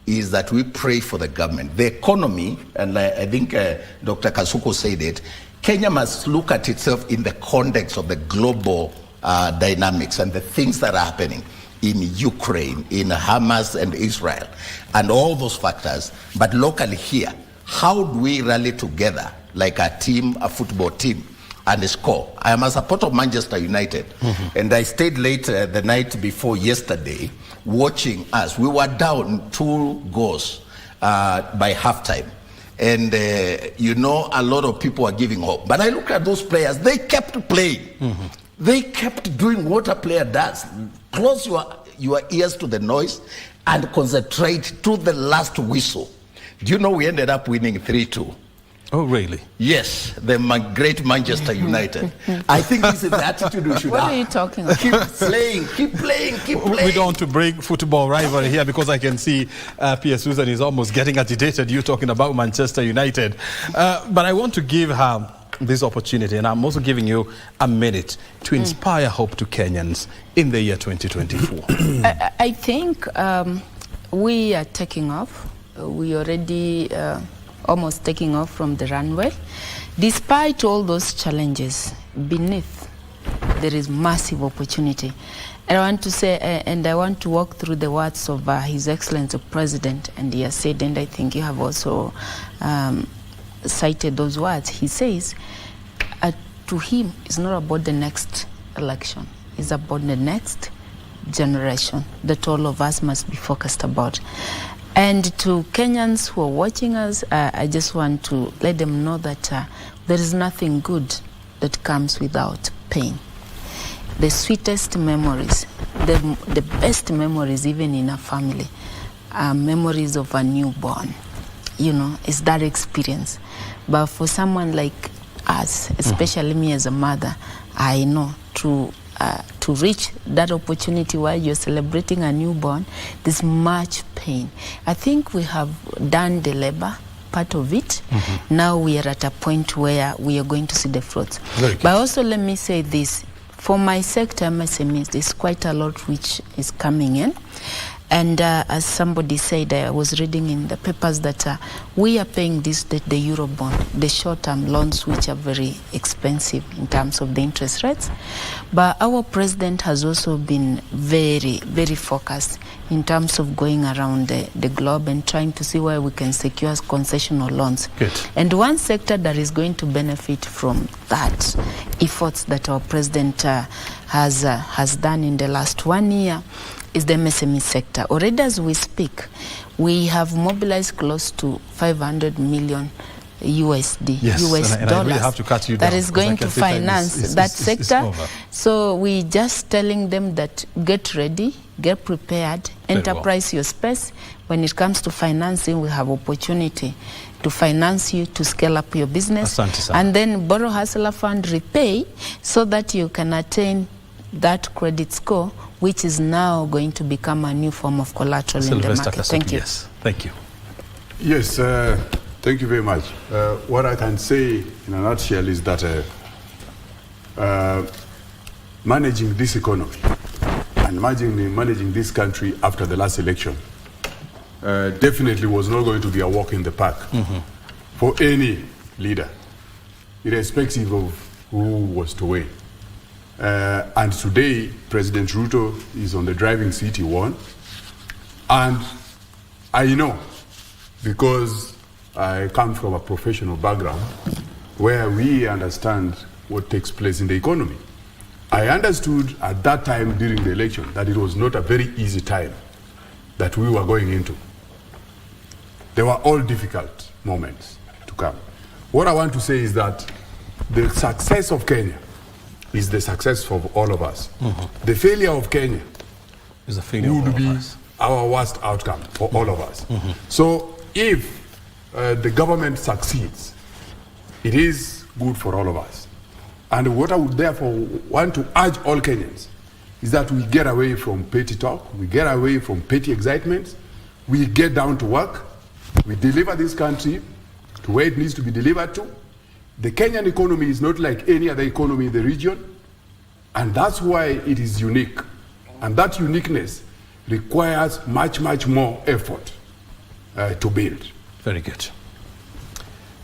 is that we pray for the government. The economy, and I think Dr. Kasuku said it, Kenya must look at itself in the context of the global dynamics and the things that are happening in Ukraine, in Hamas and Israel, and all those factors. But locally here, how do we rally together like a team, a football team, and score? I am a supporter of Manchester United, and I stayed late the night before yesterday watching us. We were down 2 goals by halftime. And, a lot of people are giving hope. But I look at those players, they kept playing. They kept doing what a player does. Close your ears to the noise and concentrate to the last whistle. Do you know we ended up winning 3-2? Oh, really? Yes, the great Manchester United. I think this is the attitude we should have. What are you talking about? Keep playing, keep playing, keep playing. We don't want to break football rivalry here because I can see Pierre Susan is almost getting agitated. You talking about Manchester United. But I want to give her this opportunity, and I'm also giving you a minute to inspire hope to Kenyans in the year 2024. I think we are taking off. We already almost taking off from the runway. Despite all those challenges, beneath there is massive opportunity. And I want to say, and I want to walk through the words of His Excellency the President, and he has said, and I think you have also cited those words. He says, to him, it's not about the next election. It's about the next generation that all of us must be focused about. And to Kenyans who are watching us, I just want to let them know that there is nothing good that comes without pain. The sweetest memories, the best memories even in a family, are memories of a newborn. It's that experience. But for someone like us, especially me as a mother, I know to reach that opportunity while you're celebrating a newborn, there's much pain. I think we have done the labor part of it. Now we are at a point where we are going to see the fruits. But also let me say this, for my sector, MSMEs, there's quite a lot which is coming in. And as somebody said, I was reading in the papers that we are paying the Eurobond, the short-term loans, which are very expensive in terms of the interest rates. But our president has also been very, very focused in terms of going around the globe and trying to see where we can secure concessional loans. Good. And one sector that is going to benefit from that efforts that our president has done in the last 1 year is the MSME sector. Already as we speak, we have mobilized close to 500 million USD, US and dollars, I really have to cut you down, that is going to finance that sector. So we just telling them that get ready, get prepared, enterprise your space. When it comes to financing, we have opportunity to finance you to scale up your business. And then borrow hustler fund, repay, so that you can attain that credit score, which is now going to become a new form of collateral in the market. Kasuku, thank you. Yes, thank you. Yes, thank you very much. What I can say in a nutshell is that managing this economy and managing this country after the last election definitely was not going to be a walk in the park for any leader, irrespective of who was to win. And today, President Ruto is on the driving seat, he won. And I know, because I come from a professional background where we understand what takes place in the economy. I understood at that time during the election that it was not a very easy time that we were going into. They were all difficult moments to come. What I want to say is that the success of Kenya is the success of all of us. The failure of Kenya is a failure would be our worst outcome for all of us. So if the government succeeds, it is good for all of us. And what I would therefore want to urge all Kenyans is that we get away from petty talk, we get away from petty excitements, we get down to work, we deliver this country to where it needs to be delivered to. The Kenyan economy is not like any other economy in the region, and that's why it is unique. And that uniqueness requires much, much more effort to build. Very good.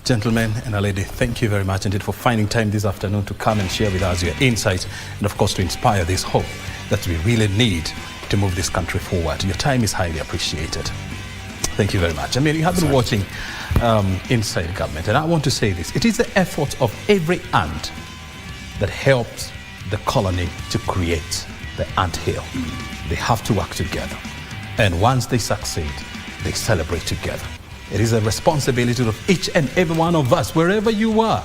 Gentlemen and a lady, thank you very much indeed for finding time this afternoon to come and share with us your insights and of course to inspire this hope that we really need to move this country forward. Your time is highly appreciated. Thank you very much. I mean, you have been watching Inside Government, and I want to say this. It is the effort of every ant that helps the colony to create the anthill. They have to work together. And once they succeed, they celebrate together. It is a responsibility of each and every one of us, wherever you are,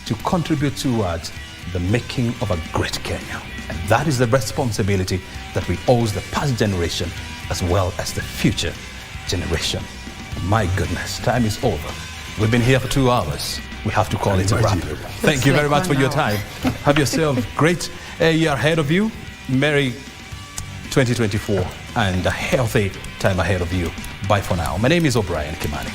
to contribute towards the making of a great Kenya. And that is the responsibility that we owe the past generation as well as the future generation. My goodness, time is over. We've been here for 2 hours. We have to call it a wrap. Thank you very much for your time. Have yourself a great year ahead of you. Merry 2024 and a healthy time ahead of you. Bye for now. My name is O'Brien Kimani.